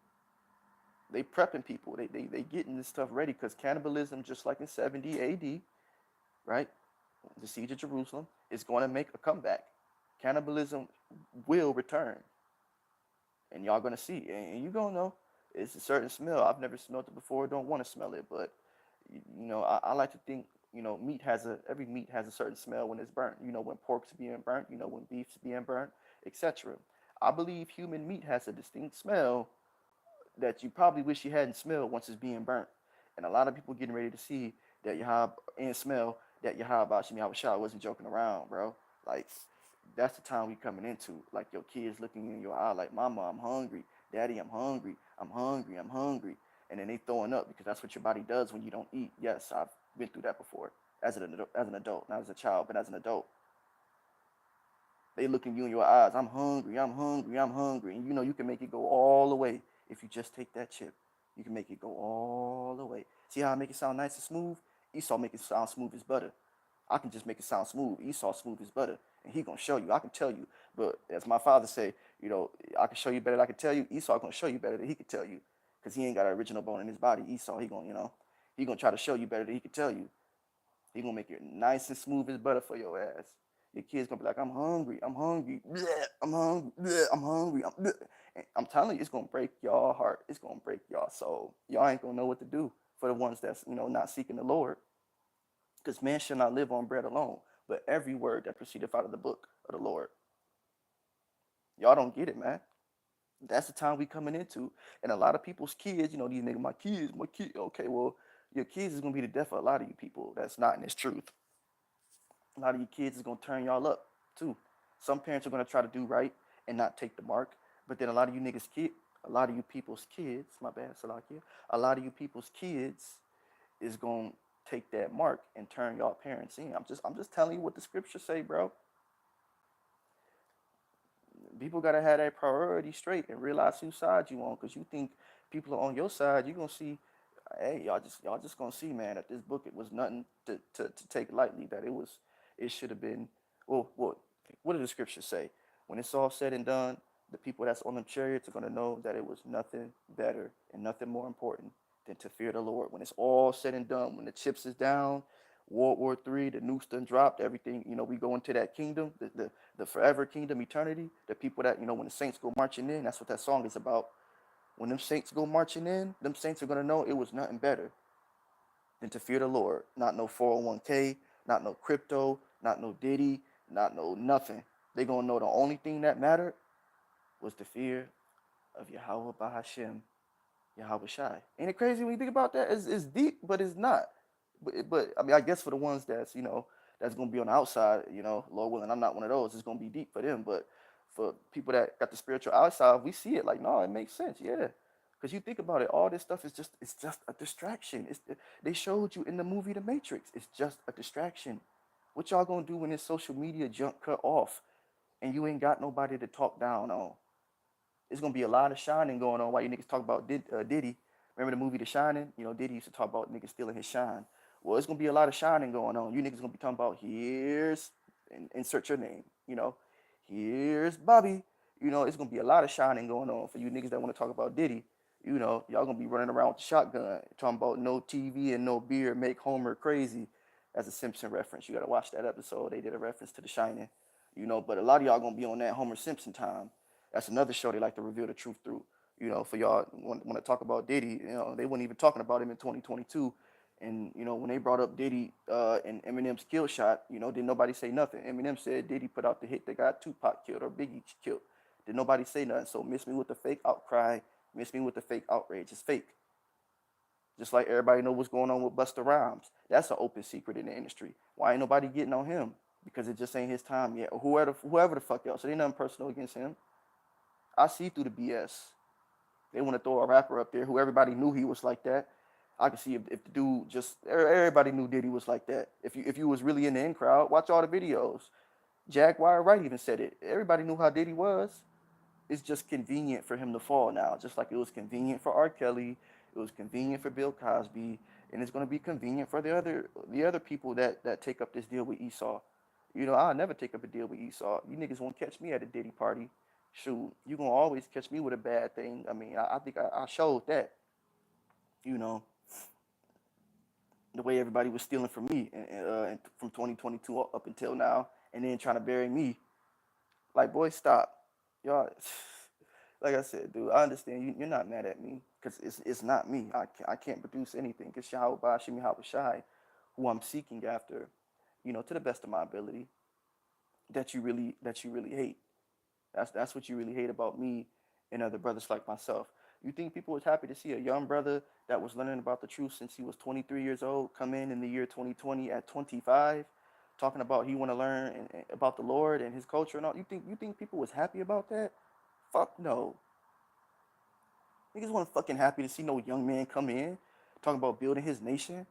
They prepping people. They getting this stuff ready, because cannibalism, just like in 70 AD, right? The siege of Jerusalem is going to make a comeback. Cannibalism will return. And y'all going to see. And you're going to know. It's a certain smell. I've never smelled it before. Don't want to smell it. But, I like to think, every meat has a certain smell when it's burnt. When pork's being burnt, when beef's being burnt, etc. I believe human meat has a distinct smell that you probably wish you hadn't smelled once it's being burnt. And a lot of people getting ready to see that smell that Yahweh Bashim Yahweh Shai wasn't joking around, bro. Like, that's the time we coming into. Like, your kids looking in your eye like, Mama, I'm hungry. Daddy, I'm hungry. I'm hungry. I'm hungry. And then they throwing up, because that's what your body does when you don't eat. Yes, I've been through that before as an adult, not as a child, but as an adult. They looking you in your eyes. I'm hungry. I'm hungry. I'm hungry. And you can make it go all the way. If you just take that chip, you can make it go all the way. See how I make it sound nice and smooth? Esau make it sound smooth as butter. I can just make it sound smooth. Esau smooth as butter. And he gonna show you. I can tell you. But as my father say, I can show you better than I can tell you. Esau gonna show you better than he can tell you. Because he ain't got an original bone in his body. Esau, he gonna try to show you better than he can tell you. He gonna make it nice and smooth as butter for your ass. Your kid's gonna be like, I'm hungry, I'm hungry, bleh, I'm hungry, bleh, I'm hungry, bleh. And I'm telling you, it's gonna break y'all heart. It's gonna break y'all soul. Y'all ain't gonna know what to do for the ones that's not seeking the Lord, because man shall not live on bread alone, but every word that proceedeth out of the book of the Lord. Y'all don't get it, man. That's the time we coming into, and a lot of people's kids, these niggas, my kid. Okay, well, your kids is gonna be the death of a lot of you people that's not in this truth. A lot of you kids is gonna turn y'all up too. Some parents are gonna try to do right and not take the mark, but then a lot of you people's kids, my bad, Salakia, a lot of you people's kids is gonna take that mark and turn y'all parents in. I'm just telling you what the scriptures say, bro. People gotta have that priority straight and realize whose side you on, because you think people are on your side, you're gonna see, hey, y'all just gonna see, man, that this book, it was nothing to take lightly, that it should have been, well, what did the scriptures say? When it's all said and done, the people that's on them chariots are gonna know that it was nothing better and nothing more important than to fear the Lord. When it's all said and done, when the chips is down, World War III, the nukes done dropped, everything, we go into that kingdom, the forever kingdom, eternity. The people that, when the saints go marching in, that's what that song is about. When them saints go marching in, them saints are going to know it was nothing better than to fear the Lord. Not no 401k, not no crypto, not no Diddy, not no nothing. They going to know the only thing that mattered was the fear of Yahweh Bahashem, Yahweh Shai. Ain't it crazy when you think about that? It's deep, but it's not. But I mean, I guess for the ones that's gonna be on the outside, Lord willing, I'm not one of those. It's gonna be deep for them. But for people that got the spiritual outside, we see it like, no, it makes sense, yeah. Because you think about it, all this stuff is just a distraction. They showed you in the movie The Matrix. It's just a distraction. What y'all gonna do when this social media junk cut off and you ain't got nobody to talk down on? It's gonna be a lot of shining going on while you niggas talk about Diddy. Remember the movie The Shining? Diddy used to talk about niggas stealing his shine. Well, it's gonna be a lot of shining going on. You niggas gonna be talking about, here's, insert your name. Here's Bobby. It's gonna be a lot of shining going on for you niggas that want to talk about Diddy. Y'all gonna be running around with the shotgun talking about no TV and no beer make Homer crazy. As a Simpson reference, you gotta watch that episode. They did a reference to The Shining. But a lot of y'all gonna be on that Homer Simpson time. That's another show they like to reveal the truth through. For y'all want to talk about Diddy, they weren't even talking about him in 2022. And when they brought up Diddy and Eminem's kill shot, didn't nobody say nothing. Eminem said Diddy put out the hit that got Tupac killed or Biggie killed. Did nobody say nothing? So miss me with the fake outcry, miss me with the fake outrage. It's fake. Just like everybody know what's going on with Busta Rhymes. That's an open secret in the industry. Why ain't nobody getting on him? Because it just ain't his time yet. Or whoever the fuck else. It ain't nothing personal against him. I see through the BS. They want to throw a rapper up there who everybody knew he was like that. I can see if the dude just, everybody knew Diddy was like that. If you was really in the in crowd, watch all the videos. Jaguar Wright even said it. Everybody knew how Diddy was. It's just convenient for him to fall now. Just like it was convenient for R. Kelly, it was convenient for Bill Cosby, and it's going to be convenient for the other people that take up this deal with Esau. I'll never take up a deal with Esau. You niggas won't catch me at a Diddy party. Shoot, you gonna always catch me with a bad thing. I mean, I think I showed that. You know, the way everybody was stealing from me and from 2022 up until now, and then trying to bury me. Like, boy, stop, y'all. Like I said, dude, I understand you're not mad at me because it's not me. I can't produce anything. It's Yahweh Bashim Yahweh Shai, who I'm seeking after, to the best of my ability. That you really hate. That's what you really hate about me and other brothers like myself. You think people was happy to see a young brother that was learning about the truth since he was 23 years old come in the year 2020 at 25, talking about he want to learn about the Lord and his culture and all? You think people was happy about that? Fuck no. Niggas wasn't fucking happy to see no young man come in talking about building his nation,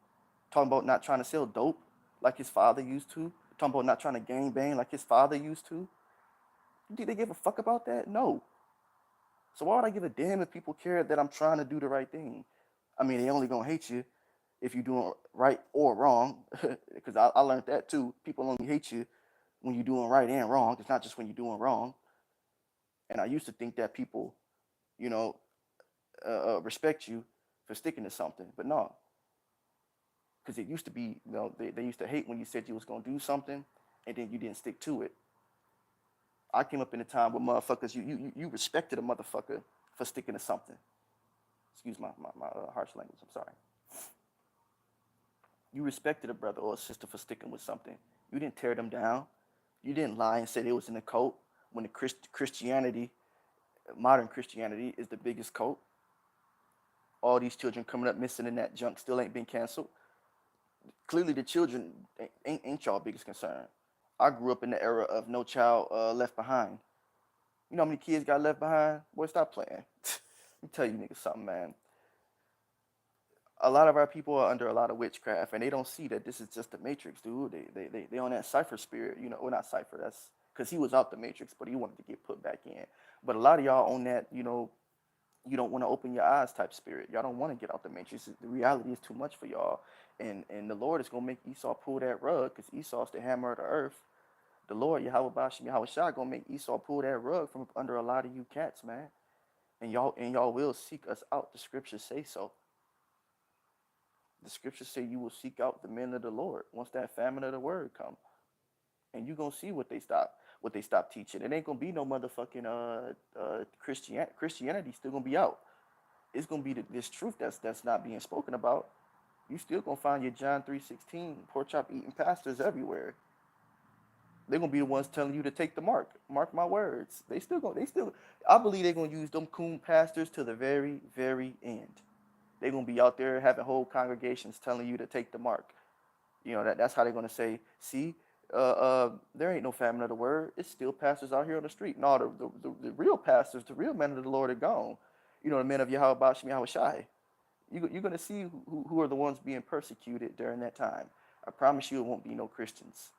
talking about not trying to sell dope like his father used to, talking about not trying to gang bang like his father used to. You think they give a fuck about that? No. So why would I give a damn if people care that I'm trying to do the right thing? I mean, they only gonna hate you if you're doing right or wrong, because I learned that too. People only hate you when you're doing right and wrong. It's not just when you're doing wrong. And I used to think that people, you know, respect you for sticking to something, but no, because it used to be, they used to hate when you said you was gonna do something and then you didn't stick to it. I came up in a time where motherfuckers, you respected a motherfucker for sticking to something. Excuse my harsh language. I'm sorry. You respected a brother or a sister for sticking with something. You didn't tear them down. You didn't lie and say they was in a cult when the Christianity, modern Christianity, is the biggest cult. All these children coming up missing in that junk still ain't been canceled. Clearly, the children ain't y'all biggest concern. I grew up in the era of No Child Left Behind. You know how many kids got left behind? Boy, stop playing. Let me tell you niggas something, man. A lot of our people are under a lot of witchcraft, and they don't see that this is just the Matrix, dude. They on that cipher spirit, you know. Well, not cipher. That's because he was out the Matrix, but he wanted to get put back in. But a lot of y'all on that, you know, you don't want to open your eyes type spirit. Y'all don't want to get out the Matrix. The reality is too much for y'all, and the Lord is gonna make Esau pull that rug, because Esau's the hammer of the earth. The Lord, Yahweh Bashim, Yahweh Shah, gonna make Esau pull that rug from under a lot of you cats, man. And y'all will seek us out. The scriptures say so. The scriptures say you will seek out the men of the Lord once that famine of the word come, and you gonna see what they stop teaching. It ain't gonna be no motherfucking Christianity still gonna be out. It's gonna be this truth that's not being spoken about. You still gonna find your John 3:16 pork chop eating pastors everywhere. They're gonna be the ones telling you to take the mark. Mark my words. I believe they're gonna use them coon pastors to the very, very end. They're gonna be out there having whole congregations telling you to take the mark. You know, that's how they're gonna say, see, there ain't no famine of the word. It's still pastors out here on the street. No, the real pastors, the real men of the Lord are gone. You know, the men of Yahweh Bashim Yahweh Shai. You're gonna see who are the ones being persecuted during that time. I promise you, it won't be no Christians.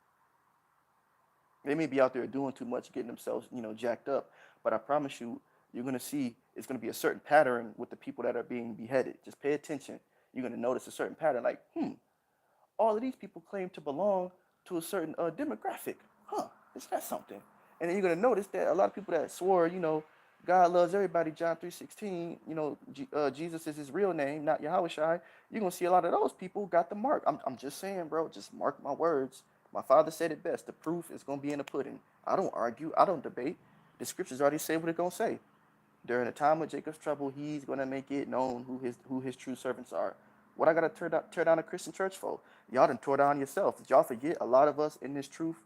They may be out there doing too much, getting themselves, you know, jacked up. But I promise you, you're gonna see it's gonna be a certain pattern with the people that are being beheaded. Just pay attention. You're gonna notice a certain pattern. Like, all of these people claim to belong to a certain demographic. Is that something? And then you're gonna notice that a lot of people that swore, you know, God loves everybody, John 3:16, you know, Jesus is his real name, not Yahweh Shai. You're gonna see a lot of those people got the mark. I'm just saying, bro, just mark my words. My father said it best. The proof is gonna be in the pudding. I don't argue, I don't debate. The scriptures already say what it's gonna say. During the time of Jacob's trouble, he's gonna make it known who his true servants are. What I gotta tear down a Christian church for? Y'all done tore down yourself. Did y'all forget a lot of us in this truth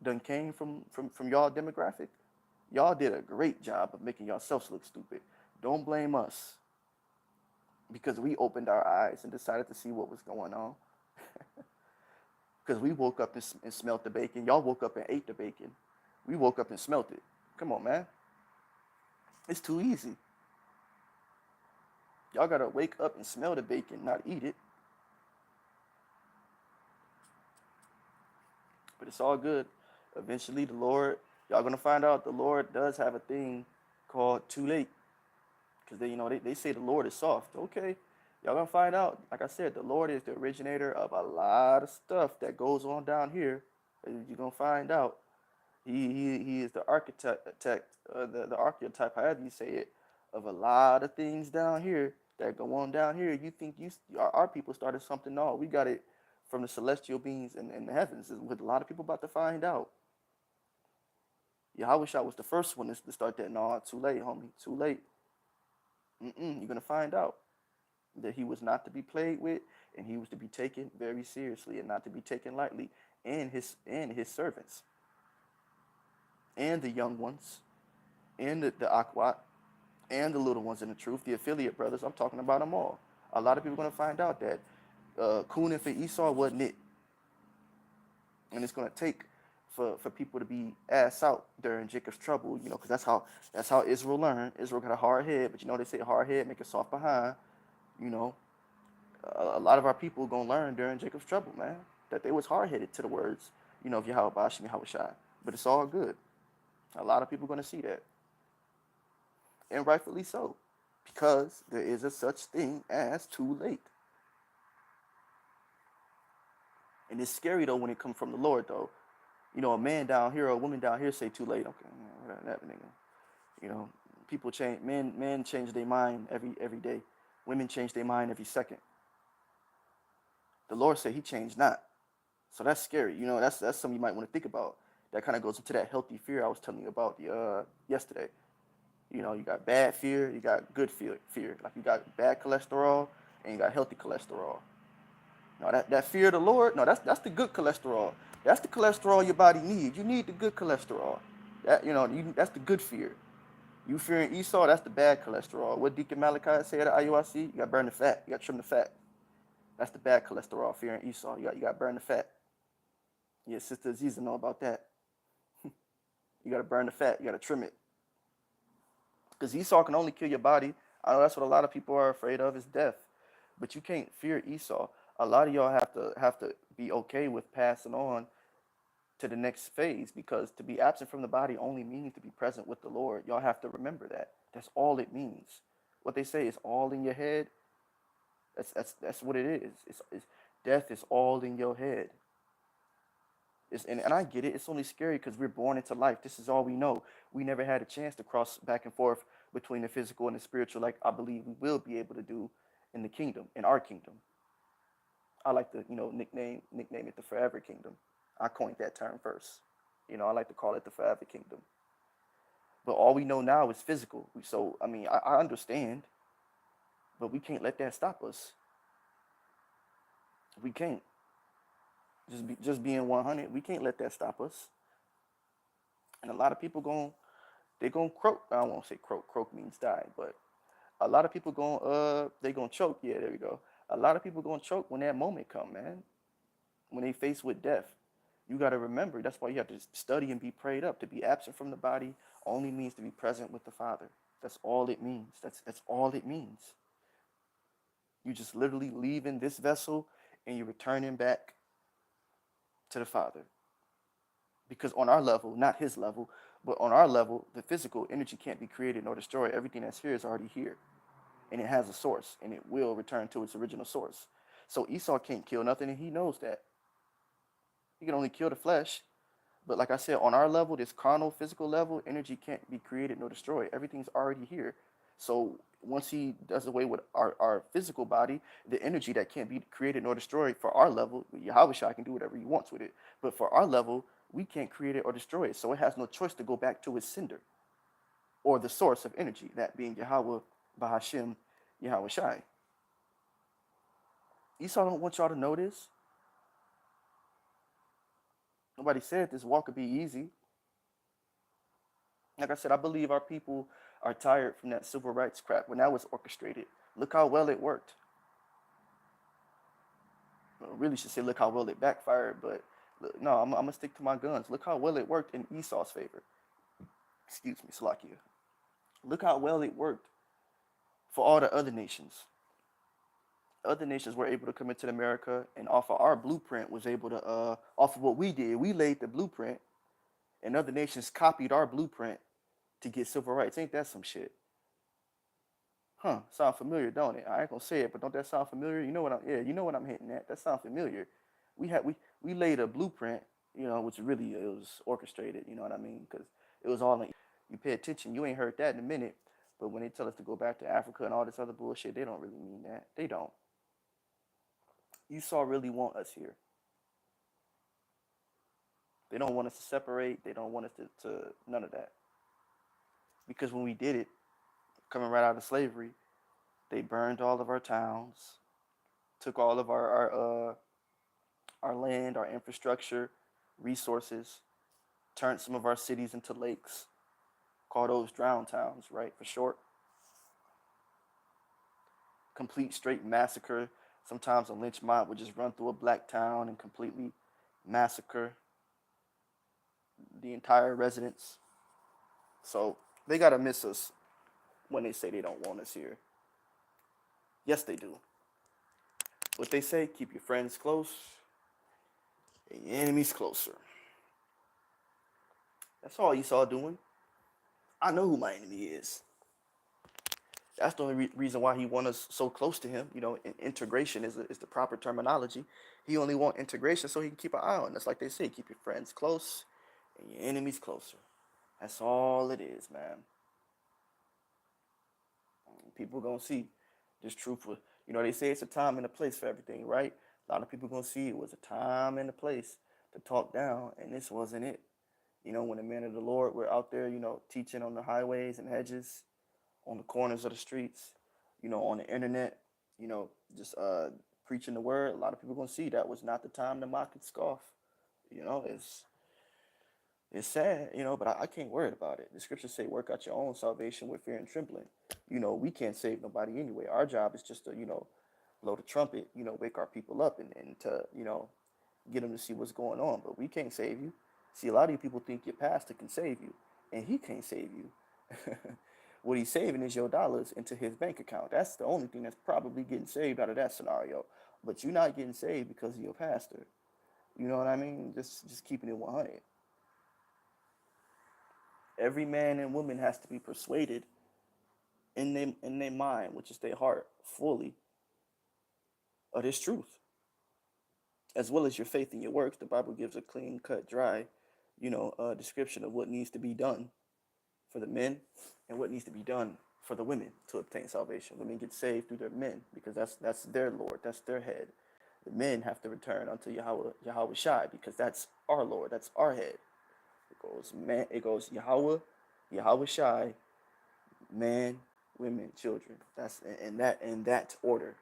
done came from y'all demographic? Y'all did a great job of making yourselves look stupid. Don't blame us, because we opened our eyes and decided to see what was going on. Because we woke up and smelt the bacon. Y'all woke up and ate the bacon. We woke up and smelt it. Come on, man. It's too easy. Y'all gotta wake up and smell the bacon, not eat it. But it's all good. Eventually, the Lord, y'all gonna find out the Lord does have a thing called too late. Because they say the Lord is soft. Okay. Y'all gonna find out. Like I said, the Lord is the originator of a lot of stuff that goes on down here. You're gonna find out. He is the architect, the archetype, however you say it, of a lot of things down here that go on down here. You think our people started something? No, we got it from the celestial beings in the heavens. Is what a lot of people about to find out. Yahweh Shah was the first one to start that. No, too late, homie. Too late. You're gonna find out that he was not to be played with, and he was to be taken very seriously and not to be taken lightly. And his servants, and the young ones, and the aq.א, and the little ones in the truth, the affiliate brothers. I'm talking about them all. A lot of people are gonna find out that cooning for Esau wasn't it, and it's gonna take for people to be ass out during Jacob's trouble, you know, because that's how Israel learned. Israel got a hard head, but you know they say hard head make a soft behind. You know, a lot of our people gonna learn during Jacob's trouble, man, that they was hard headed to the words, you know, of Yahweh Bashim Yahweh Shai. But it's all good. A lot of people gonna see that, and rightfully so, because there is a such thing as too late. And it's scary though when it comes from the Lord though. You know, a man down here or a woman down here say too late. Okay, that nigga. You know, people change. Men change their mind every day. Women change their mind every second. The Lord said He changed not. So that's scary. You know, that's something you might want to think about. that kind of goes into that healthy fear I was telling you about yesterday. You know, you got bad fear, you got good fear. Like you got bad cholesterol and you got healthy cholesterol. No, that fear of the Lord, no, that's the good cholesterol. That's the cholesterol your body needs. You need the good cholesterol. That's the good fear. You fearing Esau, that's the bad cholesterol. What Deacon Malachi said at IUIC, you got to burn the fat. You got to trim the fat. That's the bad cholesterol, fearing Esau. You got to burn the fat. Yeah, Sister Aziza know about that. You got to burn the fat. You got to trim it. Because Esau can only kill your body. I know that's what a lot of people are afraid of is death. But you can't fear Esau. A lot of y'all have to be okay with passing on to the next phase, because to be absent from the body only means to be present with the Lord. Y'all have to remember that. That's all it means. What they say is all in your head. That's what it is. It's death is all in your head. And I get it. It's only scary because we're born into life. This is all we know. We never had a chance to cross back and forth between the physical and the spiritual, like I believe we will be able to do in the kingdom, in our kingdom. I like to, nickname it the forever kingdom. I coined that term first. I like to call it the forever kingdom. But all we know now is physical. So I mean, I understand, but we can't let that stop us. We can't. Just being 100, we can't let that stop us. And a lot of people they gonna croak. I won't say croak. Croak means die, but a lot of people they gonna choke. Yeah, there we go. A lot of people gonna choke when that moment come, man. When they face with death, you got to remember. That's why you have to study and be prayed up. To be absent from the body only means to be present with the Father. That's all it means. That's all it means. You just literally leaving this vessel and you're returning back to the Father. Because on our level, not his level, but on our level, the physical energy can't be created nor destroyed. Everything that's here is already here. And it has a source, and it will return to its original source. So Esau can't kill nothing, and he knows that. He can only kill the flesh. But like I said, on our level, this carnal, physical level, energy can't be created nor destroyed. Everything's already here. So once he does away with our physical body, the energy that can't be created nor destroyed for our level, Yahweh can do whatever he wants with it. But for our level, we can't create it or destroy it. So it has no choice to go back to its sender or the source of energy, that being Yahweh, Bahashim, Yahweh Shai. Esau don't want y'all to know this. Nobody said this walk could be easy. Like I said, I believe our people are tired from that civil rights crap when that was orchestrated. Look how well it worked. Well, really should say look how well it backfired, but no, I'm going to stick to my guns. Look how well it worked in Esau's favor. Excuse me, Salakia. Look how well it worked for all the other nations. Other nations were able to come into America, and off of our blueprint was able to, off of what we did, we laid the blueprint, and other nations copied our blueprint to get civil rights. Ain't that some shit? Huh? Sound familiar, don't it? I ain't gonna say it, but don't that sound familiar? You know what you know what I'm hitting at. That sounds familiar. We laid a blueprint, which really it was orchestrated. You know what I mean? Because it was all in. You pay attention. You ain't heard that in a minute. But when they tell us to go back to Africa and all this other bullshit, they don't really mean that. They don't. Esau really want us here. They don't want us to separate. They don't want us to none of that. Because when we did it, coming right out of slavery, they burned all of our towns, took all of our land, our infrastructure, resources, turned some of our cities into lakes, call those drown towns, right, for short. Complete straight massacre. Sometimes a lynch mob would just run through a black town and completely massacre the entire residents. So they gotta miss us when they say they don't want us here. Yes, they do. What they say, keep your friends close and your enemies closer. That's all Esau doing. I know who my enemy is. That's the only reason why he wants us so close to him. Integration is the proper terminology. He only wants integration so he can keep an eye on us. Like they say, keep your friends close and your enemies closer. That's all it is, man. People gonna see this truth. They say it's a time and a place for everything, right? A lot of people gonna see it was a time and a place to talk down, and this wasn't it. When the men of the Lord were out there, teaching on the highways and hedges, on the corners of the streets, on the internet, you know, just preaching the word, a lot of people are gonna see that was not the time to mock and scoff. It's sad, but I can't worry about it. The scriptures say, "Work out your own salvation with fear and trembling." We can't save nobody anyway. Our job is just to, blow the trumpet, wake our people up and to, get them to see what's going on. But we can't save you. See, a lot of you people think your pastor can save you, and he can't save you. What he's saving is your dollars into his bank account. That's the only thing that's probably getting saved out of that scenario. But you're not getting saved because of your pastor. You know what I mean? Just keeping it 100. Every man and woman has to be persuaded in their mind, which is their heart, fully of this truth, as well as your faith in your works. The Bible gives a clean cut, dry, description of what needs to be done for the men and what needs to be done for the women to obtain salvation. Women get saved through their men because that's their Lord, that's their head. The men have to return unto Yahweh Shai because that's our Lord, that's our head. It goes Yahweh Shai, man, women, children. That's in that order.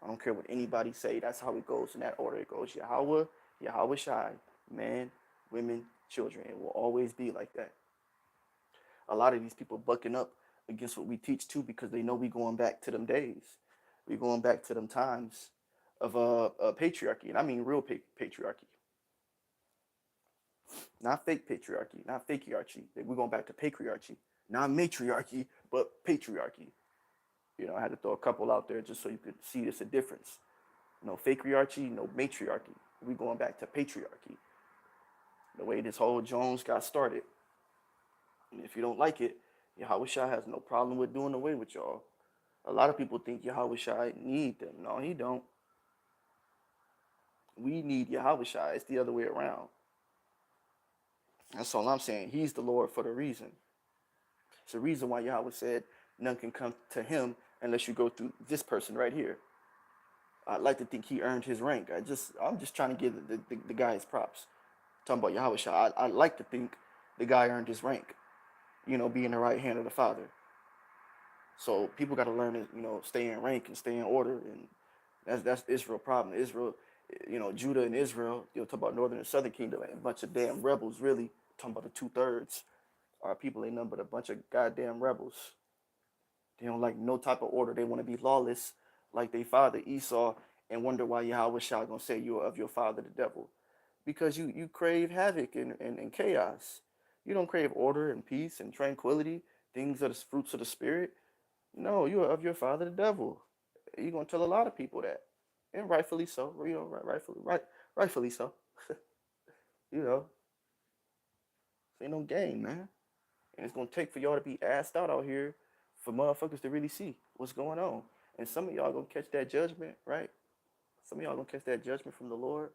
I don't care what anybody say. That's how it goes in that order. It goes Yahweh Shai, man, women, children. It will always be like that. A lot of these people bucking up against what we teach too because they know we going back to them days. We going back to them times of patriarchy, and I mean real patriarchy, not fake patriarchy, not fakearchy. We're going back to patriarchy, not matriarchy, but patriarchy. I had to throw a couple out there just so you could see there's a difference. No fakearchy, no matriarchy. We're going back to patriarchy. The way this whole Jones got started. And if you don't like it, Yahweh Shai has no problem with doing away with y'all. A lot of people think Yahweh Shai need them. No, he don't. We need Yahweh Shai. It's the other way around. That's all I'm saying. He's the Lord for the reason. It's the reason why Yahweh said none can come to him unless you go through this person right here. I'd like to think he earned his rank. I'm just trying to give the guy his props. Talking about Yahweh Shai. I like to think the guy earned his rank. Being the right hand of the Father. So people got to learn to, stay in rank and stay in order, and that's Israel's problem. Israel, Judah and Israel, talk about northern and southern kingdom, and a bunch of damn rebels. Really talking about the 2/3. Our people ain't nothing but a bunch of goddamn rebels. They don't like no type of order. They want to be lawless, like their father Esau, and wonder why Yahweh Shai gonna say you are of your father the devil, because you crave havoc and chaos. You don't crave order and peace and tranquility, things of the fruits of the spirit. No, you are of your father the devil. You're gonna tell a lot of people that, and rightfully so. Rightfully so. you know, it ain't no game, man. And it's gonna take for y'all to be asked out here for motherfuckers to really see what's going on. And some of y'all gonna catch that judgment, right? Some of y'all gonna catch that judgment from the Lord,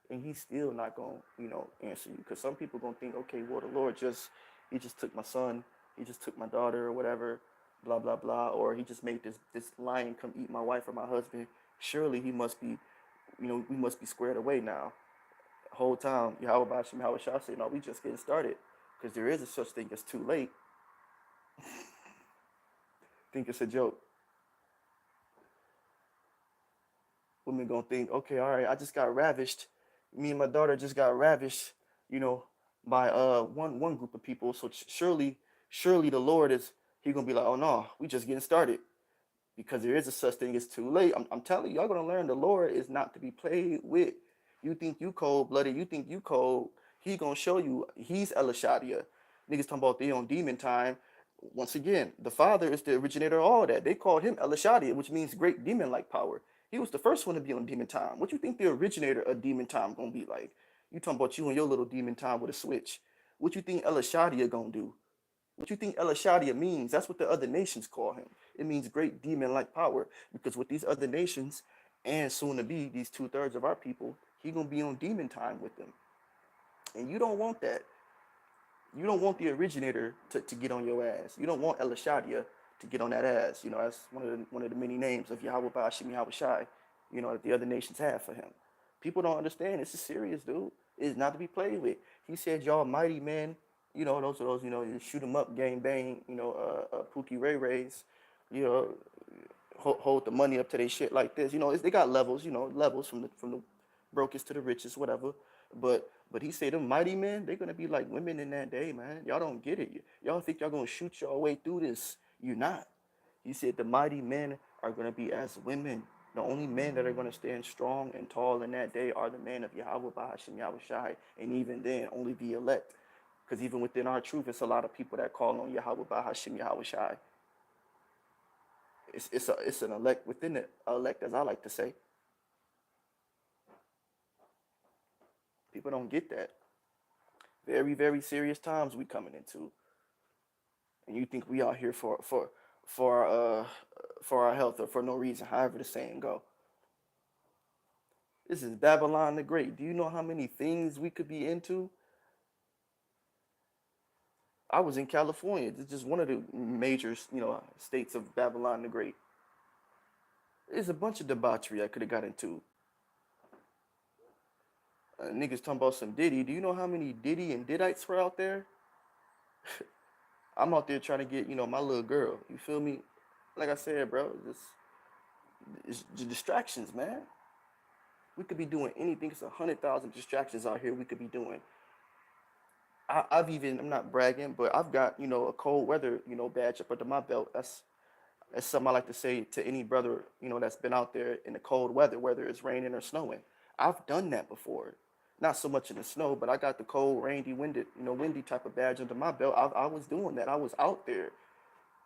and he's still not gonna, answer you. Because some people gonna think, okay, well, the Lord he just took my son, he just took my daughter or whatever, blah blah blah, or he just made this lion come eat my wife or my husband. Surely he must be, we must be squared away now. The whole time, Yahweh Shah said, no, we just getting started, because there is a such thing as too late. Think it's a joke. Women gonna think, okay, all right, I just got ravished. Me and my daughter just got ravished, by one group of people. So surely the Lord he gonna be like, oh no, we just getting started, because there is a such thing as too late. I'm telling you, y'all gonna learn the Lord is not to be played with. You think you cold blooded, you think you cold. He gonna show you he's Elishadia. Niggas talking about they on demon time. Once again, the Father is the originator of all that. They called him Elishadia, which means great demon-like power. He was the first one to be on demon time. What you think the originator of demon time gonna be like? You talking about you and your little demon time with a switch. What you think Elishadia gonna do? What you think Elishadia means? That's what the other nations call him. It means great demon-like power, because with these other nations, and soon to be these 2/3 of our people, he gonna be on demon time with them. And you don't want that. You don't want the originator to get on your ass. You don't want Elishadia to get on that ass. That's one of the many names of Yahweh Ba'ashim Yahweh Shai, that the other nations have for him. People don't understand. This is serious, dude. It is not to be played with. He said, y'all mighty men You know, those are those, you know, you shoot 'em up, gang bang, you know, Pookie Ray Rays, you know, hold the money up to their shit like this. You know, they got levels, you know, levels from the brokest to the richest, whatever. But he said them mighty men, they're gonna be like women in that day, man. Y'all don't get it. Y'all think y'all gonna shoot your way through this. You're not. He said the mighty men are gonna be as women. The only men that are going to stand strong and tall in that day are the men of Yahweh Bahashim Yahweh Shai. And even then, only the elect. Because even within our truth, it's a lot of people that call on Yahweh Bahashim Yahweh Shai. It's an elect within it, elect, as I like to say. People don't get that. Very, very serious times we coming into. And you think we out here for uh for our health or for no reason, however the saying go. This is Babylon the Great. Do you know how many things we could be into? I was in California. It's just one of the major, you know, states of Babylon the Great. There's a bunch of debauchery I could have got into. Niggas talking about some Diddy. Do you know how many Diddy and Diddites were out there? I'm out there trying to get, you know, my little girl. You feel me? Like I said, bro, it's just distractions, man. We could be doing anything. It's 100,000 distractions out here we could be doing. I've even, I'm not bragging, but I've got, you know, a cold weather, you know, badge up under my belt. That's something I like to say to any brother, you know, that's been out there in the cold weather, whether it's raining or snowing. I've done that before. Not so much in the snow, but I got the cold, rainy, windy type of badge under my belt. I was doing that. I was out there,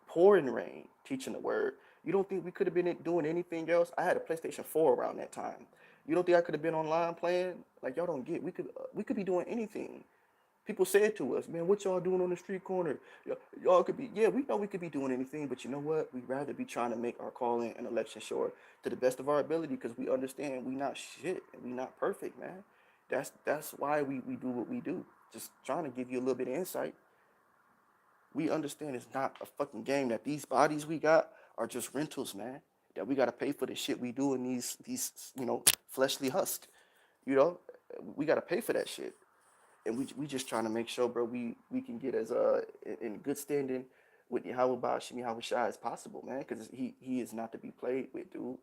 pouring rain, teaching the word. You don't think we could have been doing anything else? I had a PlayStation 4 around that time. You don't think I could have been online playing? Like y'all don't get. We could be doing anything. People said to us, man, what y'all doing on the street corner? Y'all could be, yeah, we know we could be doing anything, but you know what? We'd rather be trying to make our calling and election sure to the best of our ability because we understand we not shit and we not perfect, man. That's why we do what we do. Just trying to give you a little bit of insight. We understand it's not a fucking game, that these bodies we got are just rentals, man. That we gotta pay for the shit we do in these you know, fleshly husks. You know, we gotta pay for that shit. And we just trying to make sure, bro, we can get as in good standing with Yahweh Bashim Yahweh Shai as possible, man, because he is not to be played with, dude.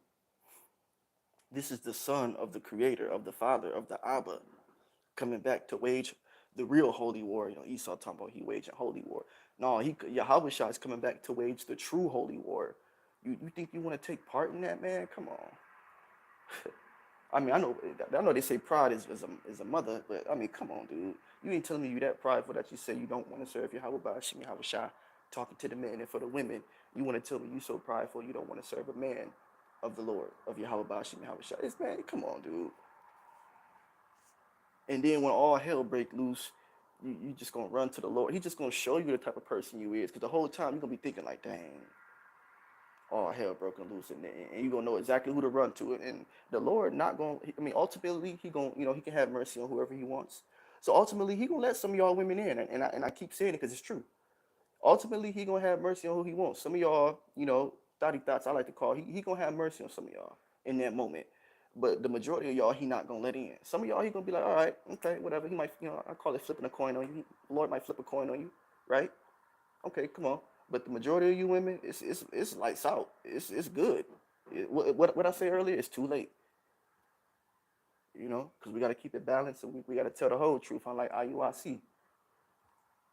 This is the son of the creator, of the father, of the Abba, coming back to wage the real holy war. You know, Esau talking about he waging holy war. No, Yahweh Shai is coming back to wage the true holy war. You think you want to take part in that, man? Come on. I mean, I know they say pride is a mother, but I mean, come on, dude. You ain't telling me you that prideful that you say you don't want to serve Yahweh Bashim Yahweh Shai, talking to the men, and for the women, you want to tell me you so prideful you don't want to serve a man of the Lord, of Yahweh Bashim Yahweh Shai. It's, man, come on, dude. And then when all hell break loose, you just gonna run to the Lord. He just gonna show you the type of person you is, because the whole time you're gonna be thinking like, dang, all hell broken loose, and you gonna know exactly who to run to. And the Lord not gonna. I mean, ultimately, he gonna, you know, he can have mercy on whoever he wants. So ultimately, he gonna let some of y'all women in, and I keep saying it because it's true. Ultimately, he gonna have mercy on who he wants. Some of y'all, you know, thotty thoughts I like to call. He gonna have mercy on some of y'all in that moment. But the majority of y'all, he not gonna let in. Some of y'all, he gonna be like, all right, okay, whatever. He might, you know, I call it flipping a coin on you. The Lord might flip a coin on you, right? Okay, come on. But the majority of you women, it's lights out. It's good. What I say earlier, it's too late. You know, because we got to keep it balanced, and we got to tell the whole truth. Unlike IUIC,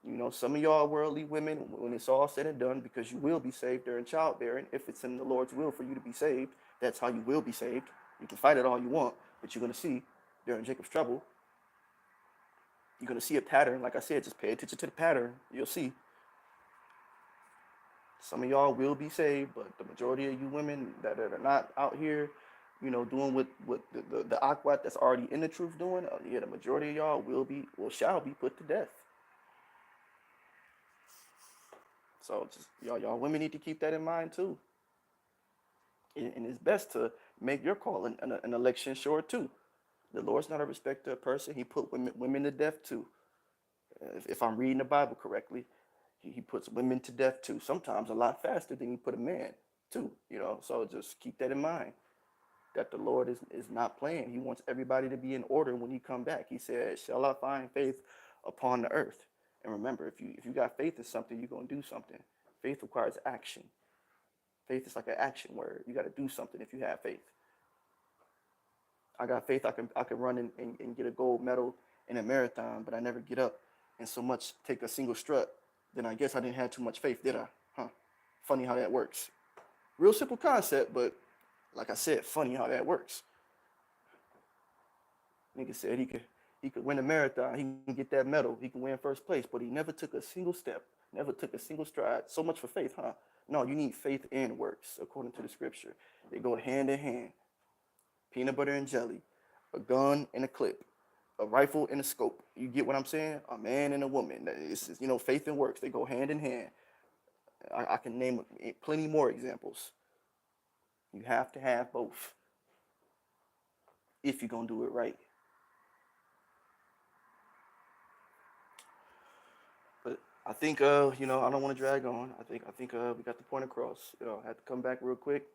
you know, some of y'all worldly women, when it's all said and done, because you will be saved during childbearing, if it's in the Lord's will for you to be saved, that's how you will be saved. You can fight it all you want, but you're gonna see during Jacob's trouble, you're gonna see a pattern. Like I said, just pay attention to the pattern. You'll see. Some of y'all will be saved, but the majority of you women that are not out here, you know, doing what the aq that's already in the truth doing, yeah, the majority of y'all shall be put to death. So just y'all women need to keep that in mind too. And it's best to make your call an election sure too. The Lord's not a respecter of person. He put women to death too. If I'm reading the Bible correctly, he puts women to death too. Sometimes a lot faster than he put a man too. You know, so just keep that in mind. That the Lord is not playing. He wants everybody to be in order when he come back. He said, "Shall I find faith upon the earth?" And remember, if you got faith in something, you're gonna do something. Faith requires action. Faith is like an action word. You got to do something if you have faith. I got faith I can run and get a gold medal in a marathon, but I never get up and so much take a single strut. Then I guess I didn't have too much faith, did I? Huh? Funny how that works. Real simple concept, but like I said, funny how that works. Nigga said he could win a marathon, he can get that medal, he can win first place, but he never took a single step, never took a single stride. So much for faith, huh? No, you need faith and works, according to the scripture. They go hand in hand. Peanut butter and jelly, a gun and a clip, a rifle and a scope. You get what I'm saying? A man and a woman. It's faith and works. They go hand in hand. I can name plenty more examples. You have to have both if you're gonna do it right. But I think I don't want to drag on. I think we got the point across. I had to come back real quick.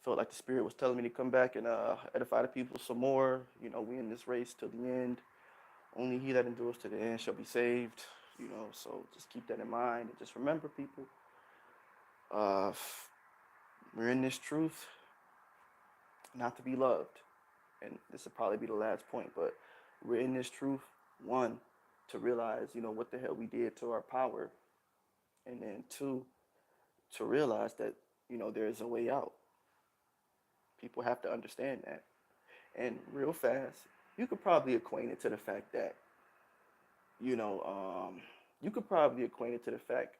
Felt like the spirit was telling me to come back and edify the people some more. We in this race till the end. Only he that endures to the end shall be saved. So just keep that in mind and just remember, people. Uh, we're in this truth not to be loved, and this will probably be the last point. But we're in this truth, one, to realize what the hell we did to our power, and then two, to realize that there is a way out. People have to understand that. And real fast, you could probably acquaint it to the fact that you know you could probably acquaint it to the fact,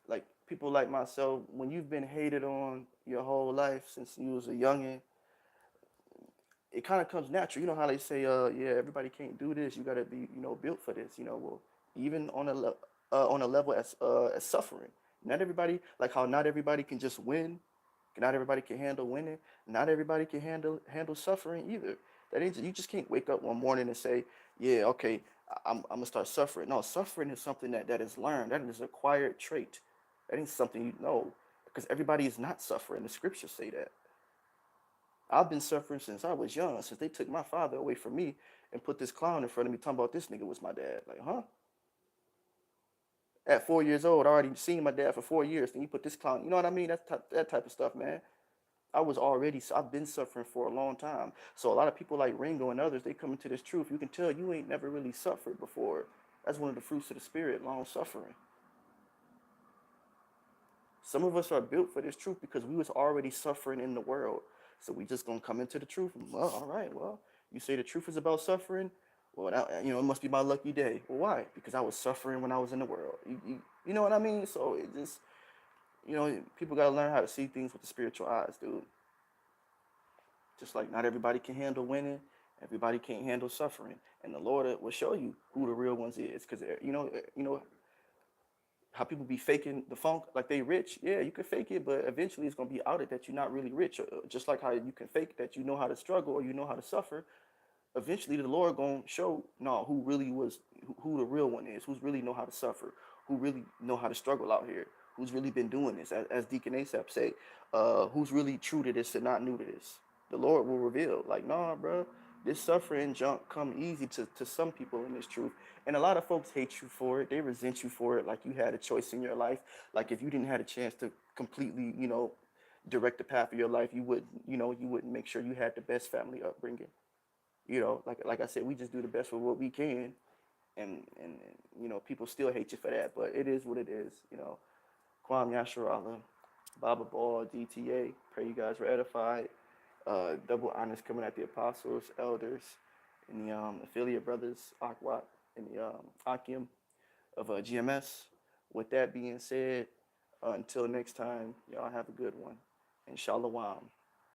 like, people like myself, when you've been hated on your whole life since you was a youngin, it kind of comes natural. You know how they say, yeah, everybody can't do this. You got to be, built for this. Well, even on a level as suffering. Not everybody, like how not everybody can just win. Not everybody can handle winning. Not everybody can handle suffering either. That ain't, you just can't wake up one morning and say, yeah, okay, I'm gonna start suffering. No, suffering is something that is learned. That is an acquired trait. That ain't something you know, because everybody is not suffering. The scriptures say that. I've been suffering since I was young, since they took my father away from me and put this clown in front of me talking about this nigga was my dad. Like, huh? At 4 years old, I already seen my dad for 4 years. Then you put this clown. You know what I mean? That's that type of stuff, man. I've been suffering for a long time. So a lot of people like Ringo and others, they come into this truth. You can tell you ain't never really suffered before. That's one of the fruits of the spirit, long suffering. Some of us are built for this truth because we was already suffering in the world. So we just gonna come into the truth. And, well, all right. Well, you say the truth is about suffering. Well, it must be my lucky day. Well, why? Because I was suffering when I was in the world. You know what I mean? So it just, people gotta learn how to see things with the spiritual eyes, dude. Just like not everybody can handle winning, everybody can't handle suffering, and the Lord will show you who the real ones is. Because how people be faking the funk like they rich. Yeah, you can fake it, but eventually it's gonna be outed that you're not really rich. Just like how you can fake that you know how to struggle or you know how to suffer. Eventually the Lord gonna show no who really was, who the real one is, who's really know how to suffer, who really know how to struggle out here, who's really been doing this. As Deacon Asap say, who's really true to this and not new to this. The Lord will reveal. Like, nah, bro, this suffering junk come easy to some people in this truth. And a lot of folks hate you for it. They resent you for it. Like you had a choice in your life. Like if you didn't have a chance to completely, direct the path of your life, you wouldn't make sure you had the best family upbringing. Like I said, we just do the best with what we can, and people still hate you for that, but it is what it is. Kwam Yasharala, Baba Ball, DTA. Pray you guys were edified. Double honors coming at the apostles, elders, and the affiliate brothers, aq and the aq of GMS. With that being said, until next time, y'all have a good one, and shalom.